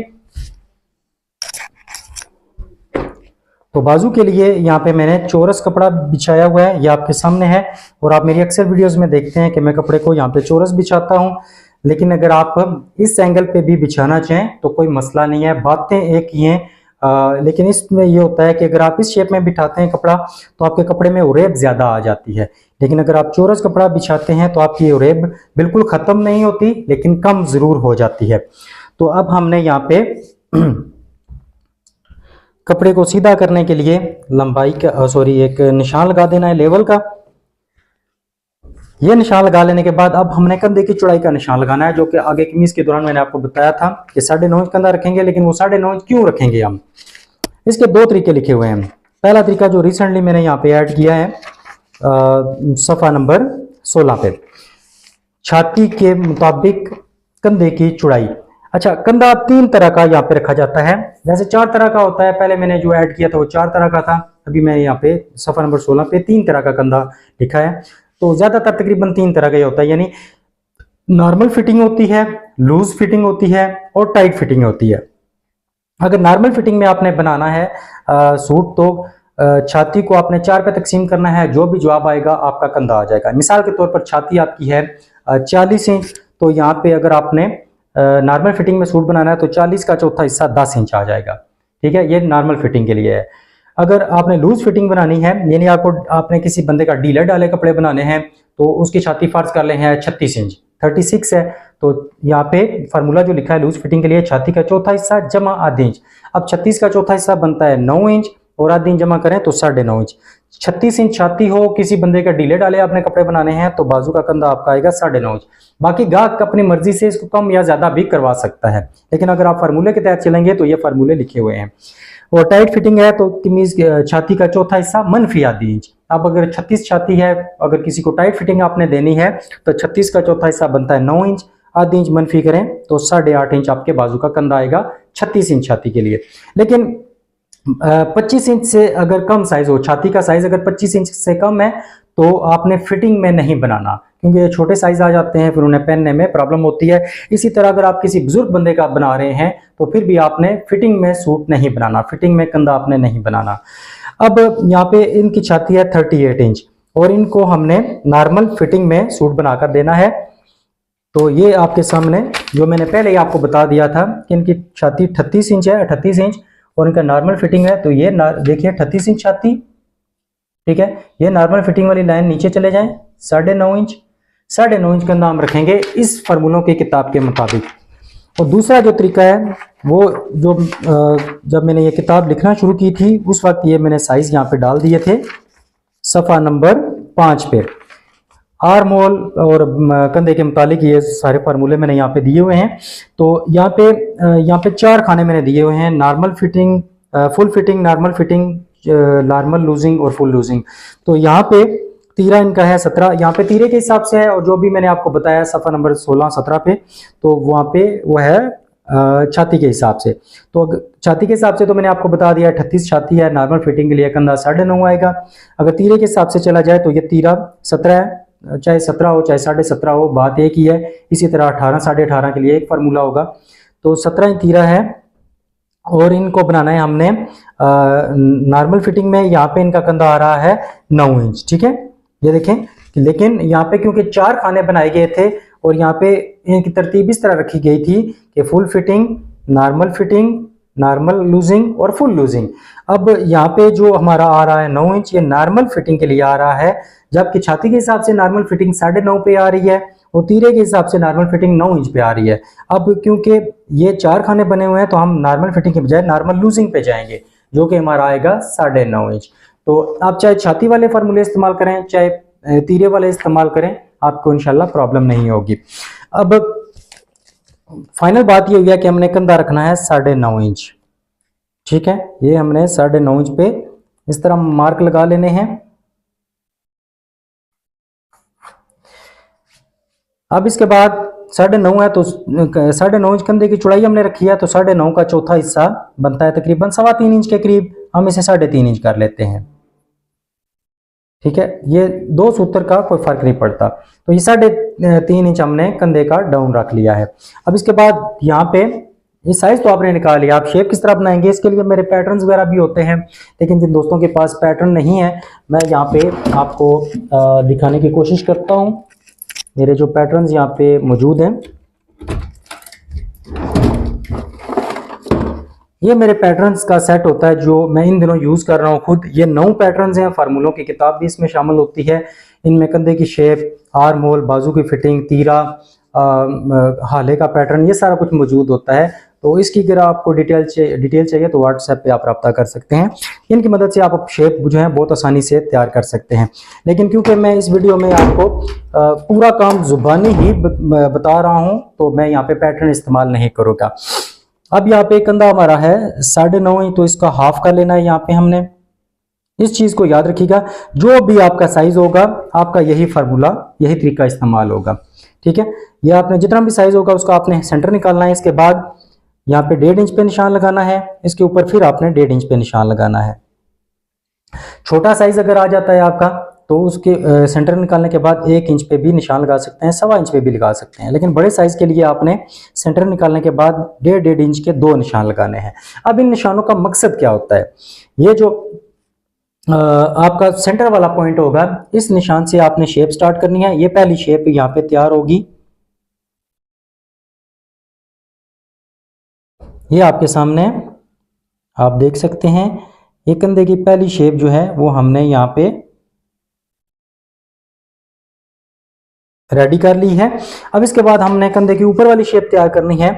तो बाजू के लिए यहाँ पे मैंने चौरस कपड़ा बिछाया हुआ है, ये आपके सामने है। और आप मेरी अक्सर वीडियोस में देखते हैं कि मैं कपड़े को यहाँ पे चौरस बिछाता हूँ, लेकिन अगर आप इस एंगल पे भी बिछाना चाहें तो कोई मसला नहीं है, बातें एक ही हैं। लेकिन इसमें ये होता है कि अगर आप इस शेप में बिठाते हैं कपड़ा तो आपके कपड़े में उरेब ज़्यादा आ जाती है, लेकिन अगर आप चौरस कपड़ा बिछाते हैं तो आपकी उरेब बिल्कुल ख़त्म नहीं होती लेकिन कम ज़रूर हो जाती है। तो अब हमने यहाँ पे कपड़े को सीधा करने के लिए लंबाई का एक निशान लगा देना है लेवल का। ये निशान लगा लेने के बाद अब हमने कंधे की चौड़ाई का निशान लगाना है, जो कि आगे कमीज के दौरान मैंने आपको बताया था कि 9.5 इंच कंधा रखेंगे। लेकिन वो 9.5 इंच क्यों रखेंगे हम, इसके 2 तरीके लिखे हुए हैं। पहला तरीका जो रिसेंटली मैंने यहाँ पे ऐड किया है सफ़ा नंबर 16 पे, छाती के मुताबिक कंधे की चौड़ाई। अच्छा, कंधा 3 तरह का यहाँ पे रखा जाता है, वैसे 4 तरह का होता है। पहले मैंने जो ऐड किया था वो 4 तरह का था, अभी मैंने यहाँ पे सफ़ा नंबर 16 पे 3 तरह का कंधा लिखा है। तो ज़्यादातर तकरीबन 3 तरह का ही होता है, यानी नॉर्मल फिटिंग होती है, लूज फिटिंग होती है और टाइट फिटिंग होती है। अगर नॉर्मल फिटिंग में आपने बनाना है सूट तो छाती को आपने 4 पे तकसीम करना है, जो भी जवाब आएगा आपका कंधा आ जाएगा। मिसाल के तौर पर छाती आपकी है 40 इंच, तो यहाँ पे अगर आपने नॉर्मल फिटिंग में सूट बनाना है तो 40 का चौथा हिस्सा 10 इंच आ जाएगा। ठीक है, ये नॉर्मल फिटिंग के लिए है। अगर आपने लूज फिटिंग बनानी है, यानी आपने किसी बंदे का ढीले डाले कपड़े बनाने हैं, तो उसकी छाती फर्ज कर ले हैं 36 इंच, 36 है, तो यहाँ पे फार्मूला जो लिखा है लूज फिटिंग के लिए, छाती का चौथा हिस्सा जमा आधी इंच। अब 36 का चौथा हिस्सा बनता है 9 इंच और आधी इंच जमा करें तो 9.5 इंच। 36 इंच छाती हो, किसी बंदे का ढीले डाले आपने कपड़े बनाने हैं तो बाजू का कंधा आपका आएगा 9.5 इंच। बाकी गाहक अपनी मर्जी से इसको कम या ज्यादा भी करवा सकता है, लेकिन अगर आप फार्मूले के तहत चलेंगे तो ये फार्मूले लिखे हुए हैं। और टाइट फिटिंग है तो कमीज छाती का चौथा हिस्सा -आधी इंच। अब अगर 36 छाती है, अगर किसी को टाइट फिटिंग आपने देनी है तो 36 का चौथा हिस्सा बनता है 9 इंच, आधी इंच मनफी करें तो 8.5 इंच आपके बाजू का कंधा आएगा 36 इंच छाती के लिए। लेकिन 25 इंच से अगर कम साइज हो, छाती का साइज अगर 25 इंच से कम है तो आपने फिटिंग में नहीं बनाना, क्योंकि ये छोटे साइज आ जाते हैं, फिर उन्हें पहनने में प्रॉब्लम होती है। इसी तरह अगर आप किसी बुजुर्ग बंदे का बना रहे हैं तो फिर भी आपने फिटिंग में सूट नहीं बनाना, फिटिंग में कंधा आपने नहीं बनाना। अब यहाँ पे इनकी छाती है 38 इंच और इनको हमने नॉर्मल फिटिंग में सूट बनाकर देना है। तो ये आपके सामने जो मैंने पहले ही आपको बता दिया था कि इनकी छाती 38 इंच है, 38 इंच और इनका नॉर्मल फिटिंग है। तो ये देखिए 38 इंच छाती, ठीक है। ये नॉर्मल फिटिंग वाली लाइन नीचे चले जाएं 9.5 इंच, 9.5 इंच का नाम रखेंगे इस फार्मूलों की किताब के मुताबिक। और दूसरा जो तरीका है वो जो जब मैंने ये किताब लिखना शुरू की थी उस वक्त ये मैंने साइज यहाँ पे डाल दिए थे सफ़ा नंबर 5 पे। आर्म होल और कंधे के मुतालिक ये सारे फार्मूले मैंने यहाँ पे दिए हुए हैं। तो यहाँ पे 4 खाने मैंने दिए हुए हैं, normal fitting, full fitting, normal fitting, normal losing और फुल लूजिंग। तो यहाँ पे तीरा इनका है 17, यहाँ पे तीरे के हिसाब से है, और जो भी मैंने आपको बताया सफ़ा नंबर 16-17 पे तो वहाँ पे वो है छाती के हिसाब से। तो छाती के हिसाब से तो मैंने आपको बता दिया 38 छाती है, नॉर्मल फिटिंग के लिए कंधा 9.5 आएगा। अगर तीरे के हिसाब से चला जाए तो ये तीरा 17 है, चाहे 17 हो चाहे 17.5 हो, बात एक ही है। इसी तरह 18 18.5 के लिए एक फार्मूला होगा। तो 17 इंच तीरा है और इनको बनाना है हमने नॉर्मल फिटिंग में। यहाँ पे इनका कंधा आ रहा है 9 इंच, ठीक है, ये देखें। लेकिन यहाँ पे क्योंकि 4 खाने बनाए गए थे और यहाँ पे इनकी तरतीब इस तरह रखी गई थी कि full fitting, normal fitting, normal losing और फुल लूजिंग। अब यहाँ पे जो हमारा आ रहा है 9 इंच, ये नॉर्मल फिटिंग के लिए आ रहा है, जबकि छाती के हिसाब से नॉर्मल फिटिंग 9.5 पे आ रही है और तीरे के हिसाब से नॉर्मल फिटिंग 9 इंच पे आ रही है। अब क्योंकि ये 4 खाने बने हुए हैं तो हम नॉर्मल फिटिंग के बजाय नॉर्मल लूजिंग पे जाएंगे, जो कि हमारा आएगा 9.5 इंच। तो आप चाहे छाती वाले फार्मूले इस्तेमाल करें चाहे तीरे वाले इस्तेमाल करें, आपको इंशाल्लाह प्रॉब्लम नहीं होगी। अब फाइनल बात ये हो गया कि हमने कंधा रखना है 9.5 इंच, ठीक है। ये हमने 9.5 इंच पे इस तरह मार्क लगा लेने हैं। अब इसके बाद 9.5 है तो 9.5 इंच कंधे की चौड़ाई हमने रखी है, तो 9.5 का चौथा हिस्सा बनता है तकरीबन 3.25 इंच के करीब, हम इसे 3.5 इंच कर लेते हैं, ठीक है। ये 2 सूत्र का कोई फर्क नहीं पड़ता। तो ये 3.5 इंच हमने कंधे का डाउन रख लिया है। अब इसके बाद यहाँ पे ये साइज तो आपने निकाल लिया, आप शेप किस तरह बनाएंगे इसके लिए मेरे पैटर्न्स वगैरह भी होते हैं, लेकिन जिन दोस्तों के पास पैटर्न नहीं है मैं यहाँ पे आपको दिखाने की कोशिश करता हूँ। मेरे जो पैटर्न्स यहाँ पे मौजूद हैं, ये मेरे पैटर्न्स का सेट होता है जो मैं इन दिनों यूज़ कर रहा हूँ खुद। ये 9 पैटर्न्स हैं, फार्मूलों की किताब भी इसमें शामिल होती है। इनमें कंधे की शेप, आर्म होल, बाजू की फिटिंग, तीरा, हाले का पैटर्न, ये सारा कुछ मौजूद होता है। तो इसकी अगर आपको डिटेल चाहिए तो व्हाट्सएप पे आप रब्ता कर सकते हैं। इनकी मदद से आप शेप जो है बहुत आसानी से तैयार कर सकते हैं। लेकिन क्योंकि मैं इस वीडियो में आपको पूरा काम जुबानी ही बता रहा हूँ तो मैं यहाँ पे पैटर्न इस्तेमाल नहीं करूँगा। अब यहाँ पे कंधा हमारा है 9.5 इंच, तो इसका हाफ का लेना है यहाँ पे हमने। इस चीज को याद रखिएगा, जो भी आपका साइज होगा आपका यही फार्मूला, यही तरीका इस्तेमाल होगा, ठीक है। ये आपने जितना भी साइज होगा उसका आपने सेंटर निकालना है। इसके बाद यहाँ पे 1.5 इंच पे निशान लगाना है, इसके ऊपर फिर आपने 1.5 इंच पे निशान लगाना है। छोटा साइज अगर आ जाता है आपका तो उसके सेंटर निकालने के बाद 1 इंच पे भी निशान लगा सकते हैं, 1.25 इंच पे भी लगा सकते हैं। लेकिन बड़े साइज के लिए आपने सेंटर निकालने के बाद 1.5 इंच के 2 निशान लगाने हैं। अब इन निशानों का मकसद क्या होता है, ये जो आपका सेंटर वाला पॉइंट होगा, इस निशान से आपने शेप स्टार्ट करनी है। ये पहली शेप यहाँ पे तैयार होगी, ये आपके सामने आप देख सकते हैं। ये कंधे की पहली शेप जो है वो हमने यहाँ पे रेडी कर ली है। अब इसके बाद हमने कंधे की ऊपर वाली शेप तैयार करनी है।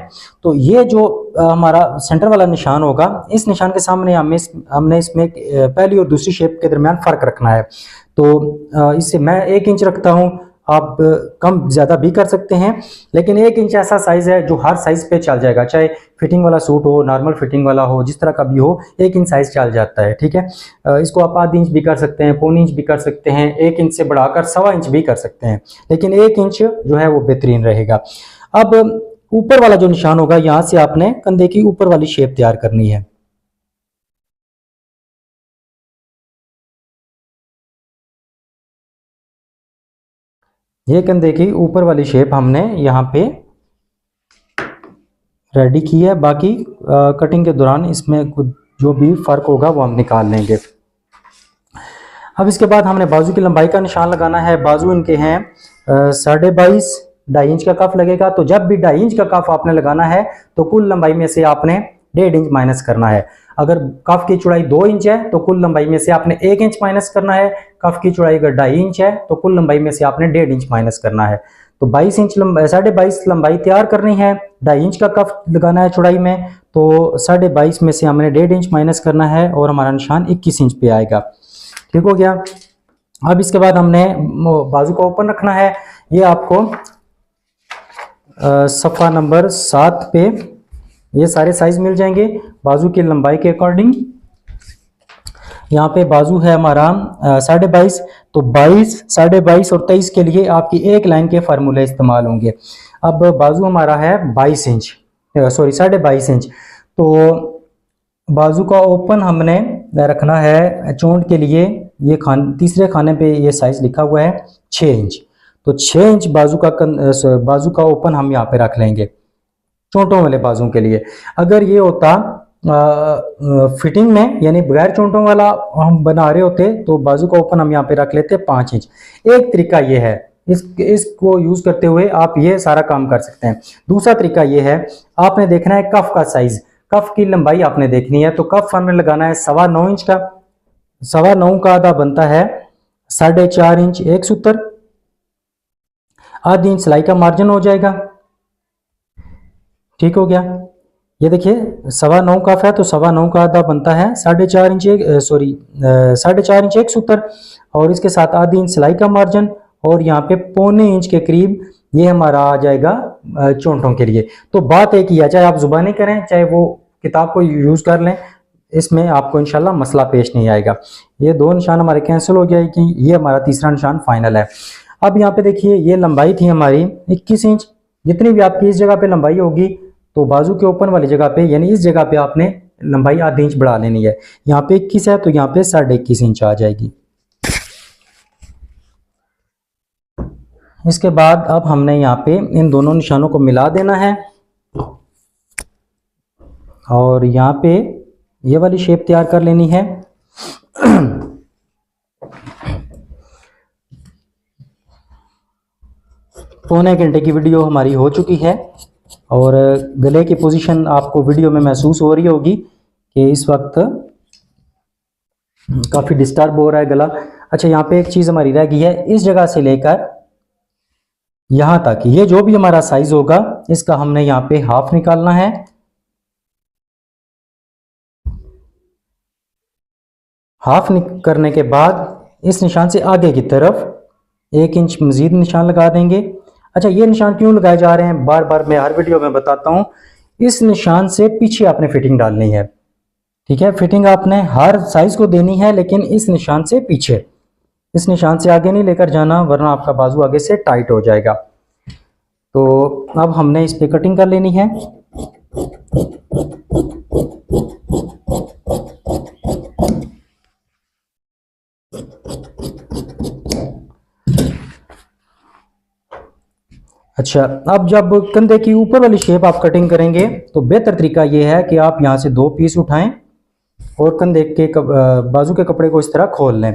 तो ये जो हमारा सेंटर वाला निशान होगा, इस निशान के सामने हमने इसमें पहली और दूसरी शेप के दरमियान फ़र्क रखना है। तो इससे मैं 1 इंच रखता हूँ, आप कम ज़्यादा भी कर सकते हैं, लेकिन 1 इंच ऐसा साइज़ है जो हर साइज़ पे चल जाएगा, चाहे फिटिंग वाला सूट हो, नॉर्मल फिटिंग वाला हो, जिस तरह का भी हो, 1 इंच साइज़ चल जाता है। ठीक है, इसको आप आधी इंच भी कर सकते हैं, पौनी इंच भी कर सकते हैं, 1 इंच से बढ़ाकर 1.25 इंच भी कर सकते हैं, लेकिन 1 इंच जो है वो बेहतरीन रहेगा। अब ऊपर वाला जो निशान होगा, यहाँ से आपने कंधे की ऊपर वाली शेप तैयार करनी है। ये कंधे की ऊपर वाली शेप हमने यहाँ पे रेडी की है। बाकी कटिंग के दौरान इसमें कुछ जो भी फ़र्क होगा वो हम निकाल लेंगे। अब इसके बाद हमने बाजू की लंबाई का निशान लगाना है। बाजू इनके हैं 22.5, 2.5 इंच का कफ लगेगा। तो जब भी 2.5 इंच का कफ आपने लगाना है तो कुल लंबाई में से आपने 1.5 इंच माइनस करना है। अगर कफ की चौड़ाई 2 इंच है तो कुल लंबाई में से आपने 1 इंच माइनस करना है। कफ की चौड़ाई अगर 2.5 इंच है तो कुल लंबाई में से आपने 1.5 इंच माइनस करना है। तो 22.5 लंबाई तैयार करनी है, 2.5 इंच का कफ लगाना है चौड़ाई में, तो 22.5 में से हमने 1.5 इंच माइनस करना है और हमारा निशान 21 इंच पे आएगा। ठीक हो गया। अब इसके बाद हमने बाजू का ओपन रखना है। ये आपको सफ़ा नंबर 7 पे ये सारे साइज मिल जाएंगे बाजू की लंबाई के अकॉर्डिंग। यहाँ पे बाजू है हमारा 22.5, तो 22, 22.5 और 23 के लिए आपकी एक लाइन के फार्मूले इस्तेमाल होंगे। अब बाजू हमारा है 22 इंच, सॉरी 22.5 इंच। तो बाजू का ओपन हमने रखना है चोंट के लिए, ये तीसरे खाने पे ये साइज लिखा हुआ है 6 इंच। तो 6 इंच बाजू का ओपन हम यहाँ पे रख लेंगे चोंटों वाले बाजू के लिए। अगर ये होता फिटिंग में यानी बगैर चोंटों वाला हम बना रहे होते तो बाजू का ओपन हम यहाँ पे रख लेते 5 इंच। एक तरीका ये है, इसको यूज करते हुए आप ये सारा काम कर सकते हैं। दूसरा तरीका ये है, आपने देखना है कफ का साइज, कफ की लंबाई आपने देखनी है। तो कफ हमने लगाना है 9.25 इंच का, 9.25 का आधा बनता है 4.5 इंच एक सूत्र, आधी इंच सिलाई का मार्जिन हो जाएगा। ठीक हो गया। ये देखिए 9.25 कफ है तो 9.25 का आधा बनता है 4.5 इंच, 4.5 इंच एक सूत्र, और इसके साथ आधी इंच सिलाई का मार्जिन, और यहाँ पे 1.25 इंच के करीब ये हमारा आ जाएगा चोंटों के लिए। तो बात एक ही है, चाहे आप जुबानी करें चाहे वो किताब को यूज कर लें, इसमें आपको इंशाल्लाह मसला पेश नहीं आएगा। ये 2 निशान हमारे कैंसिल हो गया कि ये हमारा तीसरा निशान फाइनल है। अब यहाँ पे देखिए ये लंबाई थी हमारी 21 इंच। जितनी भी आपकी इस जगह पे लंबाई होगी तो बाजू के ओपन वाली जगह पे यानी इस जगह पे आपने लंबाई आधी इंच बढ़ा लेनी है। यहाँ पे 21 है तो यहाँ पे 21.5 इंच आ जाएगी। इसके बाद अब हमने यहाँ पे इन दोनों निशानों को मिला देना है और यहाँ पे ये वाली शेप तैयार कर लेनी है। पौने घंटे की वीडियो हमारी हो चुकी है और गले की पोजीशन आपको वीडियो में महसूस हो रही होगी कि इस वक्त काफ़ी डिस्टर्ब हो रहा है गला। अच्छा, यहाँ पे एक चीज़ हमारी रह गई है, इस जगह से लेकर यहाँ तक ये जो भी हमारा साइज होगा इसका हमने यहाँ पे हाफ निकालना है। हाफ करने के बाद इस निशान से आगे की तरफ 1 इंच मजीद निशान लगा देंगे। अच्छा, ये निशान क्यों लगाए जा रहे हैं, बार बार मैं हर वीडियो में बताता हूँ। इस निशान से पीछे आपने फिटिंग डालनी है। ठीक है, फिटिंग आपने हर साइज को देनी है लेकिन इस निशान से पीछे, इस निशान से आगे नहीं लेकर जाना वरना आपका बाजू आगे से टाइट हो जाएगा। तो अब हमने इस पे कटिंग कर लेनी है। अच्छा, अब जब कंधे की ऊपर वाली शेप आप कटिंग करेंगे तो बेहतर तरीका यह है कि आप यहाँ से 2 पीस उठाएं और कंधे के बाजू के कपड़े को इस तरह खोल लें,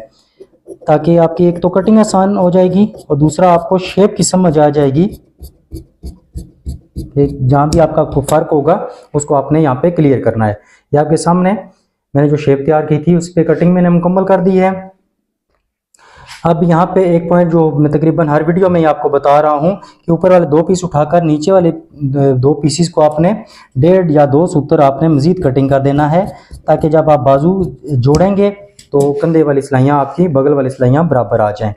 ताकि आपकी एक तो कटिंग आसान हो जाएगी और दूसरा आपको शेप की समझ आ जाएगी। जहाँ भी आपका फर्क होगा उसको आपने यहाँ पे क्लियर करना है। ये आपके सामने मैंने जो शेप तैयार की थी उस पर कटिंग मैंने मुकम्मल कर दी है। अब यहाँ पे एक पॉइंट जो मैं तकरीबन हर वीडियो में आपको बता रहा हूँ कि ऊपर वाले 2 पीस उठाकर नीचे वाले 2 पीसीस को आपने 1.5 या 2 सूत्र आपने मज़ीद कटिंग कर देना है, ताकि जब आप बाजू जोड़ेंगे तो कंधे वाली सिलाइयाँ आपकी बगल वाली सिलाइयाँ बराबर आ जाएँ।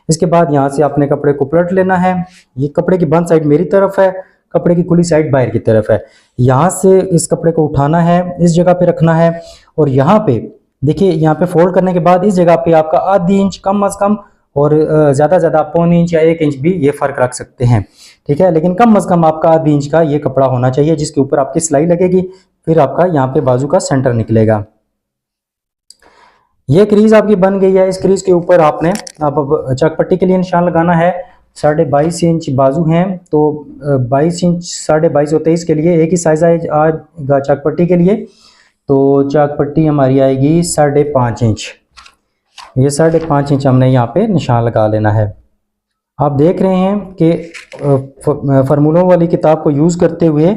इसके बाद यहाँ से आपने कपड़े को पलट लेना है। ये कपड़े की बंद साइड मेरी तरफ है, कपड़े की खुली साइड बाहर की तरफ है। यहाँ से इस कपड़े को उठाना है, इस जगह पे रखना है और यहाँ पे देखिए, यहाँ पे फोल्ड करने के बाद इस जगह पे आपका आधी इंच कम अज कम और ज़्यादा ज़्यादा पौने इंच या 1 इंच भी ये फ़र्क रख सकते हैं, ठीक है। लेकिन कम अज़ कम आपका आधी इंच का ये कपड़ा होना चाहिए जिसके ऊपर आपकी सिलाई लगेगी, फिर आपका यहाँ पे बाजू का सेंटर निकलेगा। ये क्रीज आपकी बन गई है। इस क्रीज के ऊपर आपने अब चक पट्टी के लिए निशान लगाना है। 22.5 इंच बाजू हैं तो 22 इंच 22.5 और 23 के लिए एक ही साइज आएगा चक पट्टी के लिए। तो चक पट्टी हमारी आएगी 5.5 इंच। ये 5.5 इंच हमने यहाँ पे निशान लगा लेना है। आप देख रहे हैं कि फार्मूलों वाली किताब को यूज़ करते हुए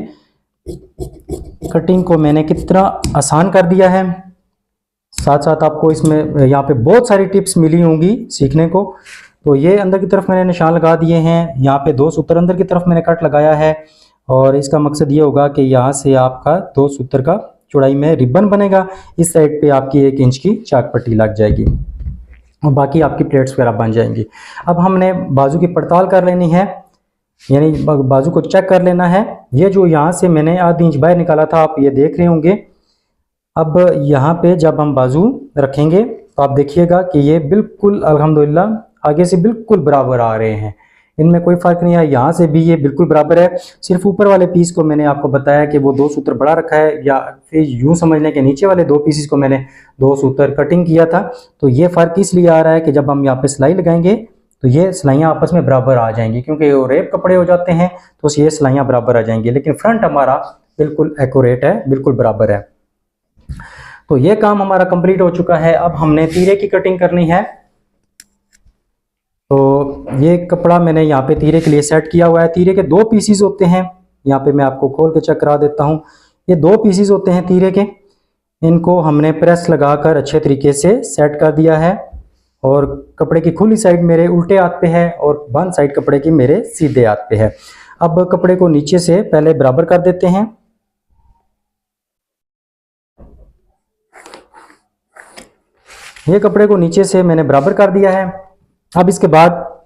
कटिंग को मैंने कितना आसान कर दिया है। साथ साथ आपको इसमें यहाँ पे बहुत सारी टिप्स मिली होंगी सीखने को। तो ये अंदर की तरफ मैंने निशान लगा दिए हैं, यहाँ पे 2 सूत्र अंदर की तरफ मैंने कट लगाया है और इसका मकसद ये होगा कि यहाँ से आपका 2 सूत्र का चौड़ाई में रिबन बनेगा। इस साइड पे आपकी 1 इंच की चाक पट्टी लग जाएगी और बाकी आपकी प्लेट्स वगैरह बन जाएंगी। अब हमने बाजू की पड़ताल कर लेनी है, यानी बाजू को चेक कर लेना है। ये जो यहाँ से मैंने आधी इंच बाहर निकाला था आप ये देख रहे होंगे। अब यहाँ पे जब हम बाजू रखेंगे तो आप देखिएगा कि ये बिल्कुल अल्हम्दुलिल्लाह आगे से बिल्कुल बराबर आ रहे हैं, इनमें कोई फ़र्क नहीं है। यहाँ से भी ये बिल्कुल बराबर है। सिर्फ ऊपर वाले पीस को मैंने आपको बताया कि वो 2 सूत्र बड़ा रखा है, या फिर यूँ समझ लें कि नीचे वाले 2 पीसेस को मैंने 2 सूत्र कटिंग किया था। तो ये फ़र्क इसलिए आ रहा है कि जब हम यहाँ पे सिलाई लगाएंगे तो ये सिलाइयाँ आपस में बराबर आ जाएंगी, क्योंकि वो रेप कपड़े हो जाते हैं तो ये सिलाइयाँ बराबर आ जाएंगी। लेकिन फ्रंट हमारा बिल्कुल एक्यूरेट है, बिल्कुल बराबर है। तो ये काम हमारा कंप्लीट हो चुका है। अब हमने तीरे की कटिंग करनी है। तो ये कपड़ा मैंने यहाँ पे तीरे के लिए सेट किया हुआ है। तीरे के 2 पीसीस होते हैं, यहाँ पे मैं आपको खोल के चेक करा देता हूँ। ये 2 पीसीस होते हैं तीरे के, इनको हमने प्रेस लगाकर अच्छे तरीके से सेट कर दिया है और कपड़े की खुली साइड मेरे उल्टे हाथ पे है और बंद साइड कपड़े की मेरे सीधे हाथ पे है। अब कपड़े को नीचे से पहले बराबर कर देते हैं। ये कपड़े को नीचे से मैंने बराबर कर दिया है। अब इसके बाद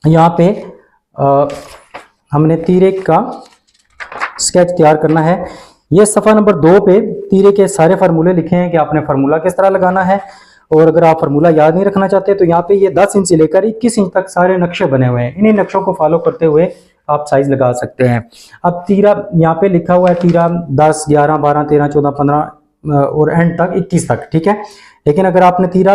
यहाँ पे हमने तीरे का स्केच तैयार करना है। ये सफ़ा नंबर 2 पे तीरे के सारे फार्मूले लिखे हैं कि आपने फार्मूला किस तरह लगाना है। और अगर आप फार्मूला याद नहीं रखना चाहते तो यहाँ पे ये 10 इंच से लेकर 21 इंच तक सारे नक्शे बने हुए हैं। इन्हीं नक्शों को फॉलो करते हुए आप साइज लगा सकते हैं। अब तीरा यहाँ पे लिखा हुआ है, तीरा 10, 11, 12, 13, 14, 15 और एंड तक 21 तक, ठीक है। लेकिन अगर आपने तीरा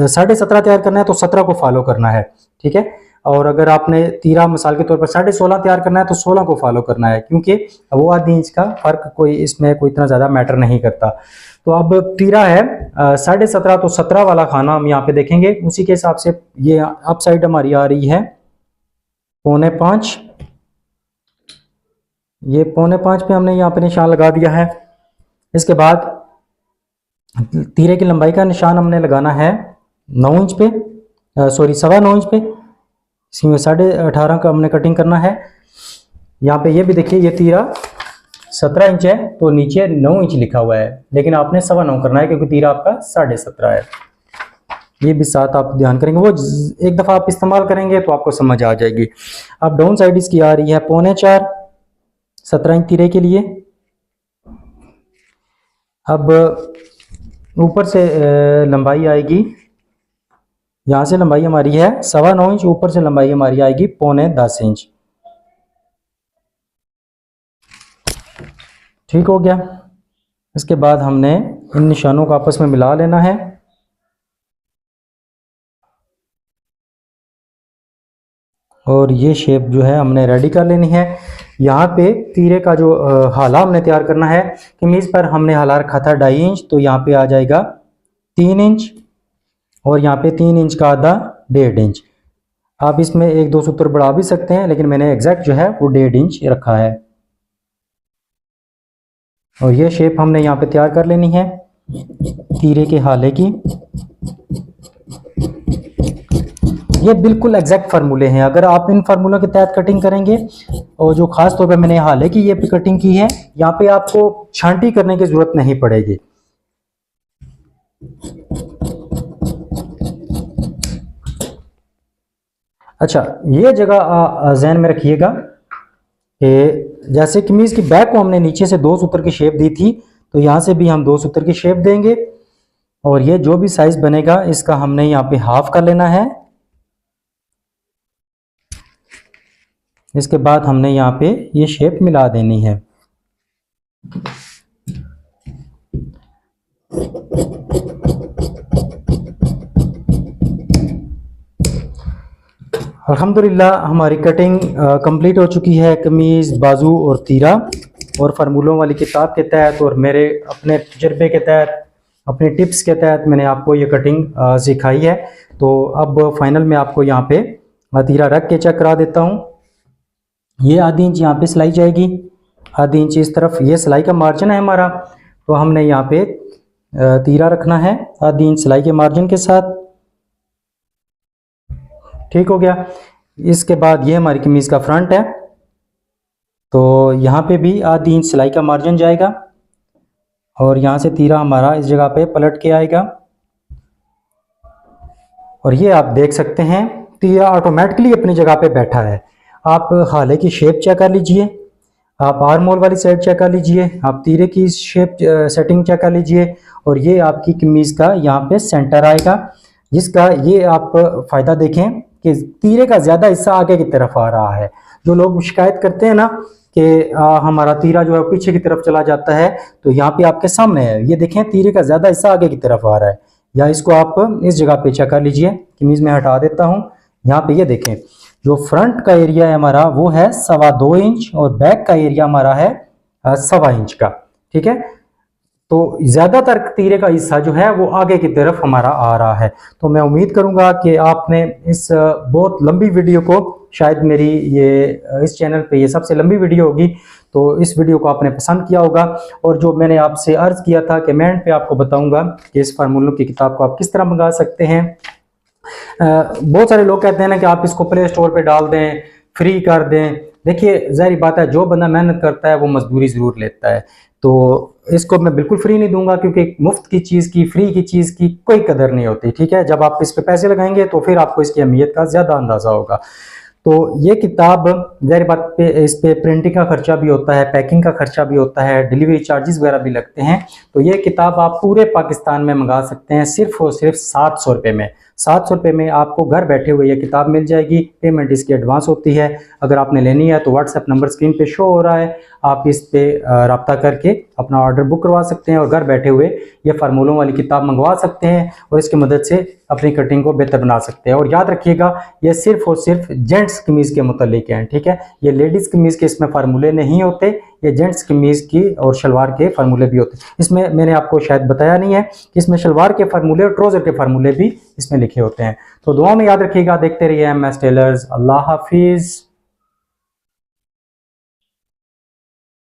17.5 तैयार करना है तो 17 को फॉलो करना है, ठीक है। और अगर आपने तीरा मिसाल के तौर पर 16.5 तैयार करना है तो 16 को फॉलो करना है, क्योंकि वो आधी इंच का फर्क कोई इसमें कोई इतना ज़्यादा मैटर नहीं करता। तो अब तीरा है 17.5 तो 17 वाला खाना हम यहाँ पे देखेंगे। उसी के हिसाब से ये अप साइड हमारी आ रही है 4.25। ये 4.25 पे हमने यहाँ पे निशान लगा दिया है। इसके बाद तीरे की लंबाई का निशान हमने लगाना है 9 इंच पे, सॉरी 9.25 इंच पे। इसमें 18.5 का हमने कटिंग करना है। यहाँ पे ये भी देखिए, ये तीरा 17 इंच है तो नीचे 9 इंच लिखा हुआ है, लेकिन आपने 9.25 करना है क्योंकि तीरा आपका 17.5 है। ये भी साथ आप ध्यान करेंगे, वो एक दफ़ा आप इस्तेमाल करेंगे तो आपको समझ आ जाएगी। अब डाउन साइड इसकी आ रही है 4.25, 17 इंच तीरे के लिए। अब ऊपर से लंबाई आएगी, यहाँ से लंबाई हमारी है 9.25 इंच, ऊपर से लंबाई हमारी आएगी 9.25 इंच। ठीक हो गया। इसके बाद हमने इन निशानों को आपस में मिला लेना है। और ये शेप जो है हमने रेडी कर लेनी है। यहाँ पे तीरे का जो हाला हमने तैयार करना है, कमीज पर हमने हाला रखा था 2.5 इंच, तो यहाँ पे आ जाएगा 3 इंच और यहाँ पे 3 इंच का आधा 1.5 इंच। आप इसमें 1-2 सूत्र बढ़ा भी सकते हैं, लेकिन मैंने एग्जैक्ट जो है वो 1.5 इंच रखा है। और ये शेप हमने यहाँ पे तैयार कर लेनी है तीरे के हाले की। ये बिल्कुल एग्जैक्ट फार्मूले हैं। अगर आप इन फार्मूलों के तहत कटिंग करेंगे, और जो खास तौर पे मैंने हाल की ये भी कटिंग की है, यहाँ पे आपको छांटी करने की जरूरत नहीं पड़ेगी। अच्छा, ये जगह जहन में रखिएगा कि जैसे कमीज की बैक को हमने नीचे से 2 सूत्र की शेप दी थी, तो यहाँ से भी हम 2 सूत्र की शेप देंगे, और ये जो भी साइज बनेगा इसका हमने यहाँ पे हाफ कर लेना है। इसके बाद हमने यहाँ पे ये शेप मिला देनी है। अल्हम्दुलिल्लाह हमारी कटिंग कंप्लीट हो चुकी है। कमीज़, बाजू और तीरा, और फार्मूलों वाली किताब के तहत और मेरे अपने तजर्बे के तहत, अपने टिप्स के तहत मैंने आपको ये कटिंग सिखाई है। तो अब फाइनल में आपको यहाँ पे तीरा रख के चेक करा देता हूँ। ये आधी इंच यहाँ पे सिलाई जाएगी, आधी इंच इस तरफ, ये सिलाई का मार्जिन है हमारा। तो हमने यहाँ पे तीरा रखना है आधी इंच सिलाई के मार्जिन के साथ। ठीक हो गया। इसके बाद ये हमारी कमीज का फ्रंट है, तो यहाँ पे भी आधी इंच सिलाई का मार्जिन जाएगा, और यहाँ से तीरा हमारा इस जगह पे पलट के आएगा। और ये आप देख सकते हैं तीरा ऑटोमेटिकली अपनी जगह पे बैठा है। आप हाले की शेप चेक कर लीजिए, आप आर्म होल वाली साइड चेक कर लीजिए, आप तीरे की शेप सेटिंग चेक कर लीजिए, और ये आपकी कमीज का यहाँ पे सेंटर आएगा, जिसका ये आप फायदा देखें कि तीरे का ज़्यादा हिस्सा आगे की तरफ आ रहा है। जो लोग शिकायत करते हैं ना कि हमारा तीरा जो है पीछे की तरफ चला जाता है, तो यहाँ पे आपके सामने है, ये देखें तीरे का ज़्यादा हिस्सा आगे की तरफ आ रहा है। या इसको आप इस जगह पे चेक कर लीजिए, कमीज में हटा देता हूँ। यहाँ पे ये देखें जो फ्रंट का एरिया है हमारा वो है 2.25 इंच, और बैक का एरिया हमारा है 1.25 इंच का। ठीक है, तो ज़्यादातर तीरे का हिस्सा जो है वो आगे की तरफ हमारा आ रहा है। तो मैं उम्मीद करूंगा कि आपने इस बहुत लंबी वीडियो को, शायद मेरी ये इस चैनल पे ये सबसे लंबी वीडियो होगी, तो इस वीडियो को आपने पसंद किया होगा। और जो मैंने आपसे अर्ज़ किया था कि मैं एंड पे आपको बताऊंगा कि इस फार्मूलों की किताब को आप किस तरह मंगा सकते हैं। बहुत सारे लोग कहते हैं ना कि आप इसको प्ले स्टोर पे डाल दें, फ्री कर दें। देखिए ज़ाहिर बात है, जो बंदा मेहनत करता है वो मजदूरी ज़रूर लेता है। तो इसको मैं बिल्कुल फ्री नहीं दूंगा, क्योंकि मुफ्त की चीज़ की, फ्री की चीज़ की कोई कदर नहीं होती। ठीक है, जब आप इस पे पैसे लगाएंगे तो फिर आपको इसकी अहमियत का ज़्यादा अंदाज़ा होगा। तो ये किताब ज़ाहिर बात पे इस पे प्रिंटिंग का खर्चा भी होता है, पैकिंग का खर्चा भी होता है, डिलीवरी चार्जेस वगैरह भी लगते हैं। तो ये किताब आप पूरे पाकिस्तान में मंगा सकते हैं सिर्फ और सिर्फ 700 रुपये में। 700 रुपये में आपको घर बैठे हुए ये किताब मिल जाएगी। पेमेंट इसकी एडवांस होती है। अगर आपने लेनी है तो व्हाट्सएप नंबर स्क्रीन पे शो हो रहा है, आप इस पे रब्ता करके अपना ऑर्डर बुक करवा सकते हैं, और घर बैठे हुए ये फार्मूलों वाली किताब मंगवा सकते हैं, और इसकी मदद से अपनी कटिंग को बेहतर बना सकते हैं। और याद रखिएगा, ये सिर्फ और सिर्फ जेंट्स कमीज़ के मुतालिक हैं। ठीक है, ये लेडीज़ कमीज़ के इसमें फार्मूले नहीं होते, ये जेंट्स कमीज़ की और शलवार के फार्मूले भी होते हैं। इसमें मैंने आपको शायद बताया नहीं है कि इसमें शलवार के फार्मूले और ट्राउज़र के फार्मूले भी इसमें लिखे होते हैं। तो दुआ में याद रखिएगा। देखते रहिए MS टेलर्स। अल्लाह हाफिज़।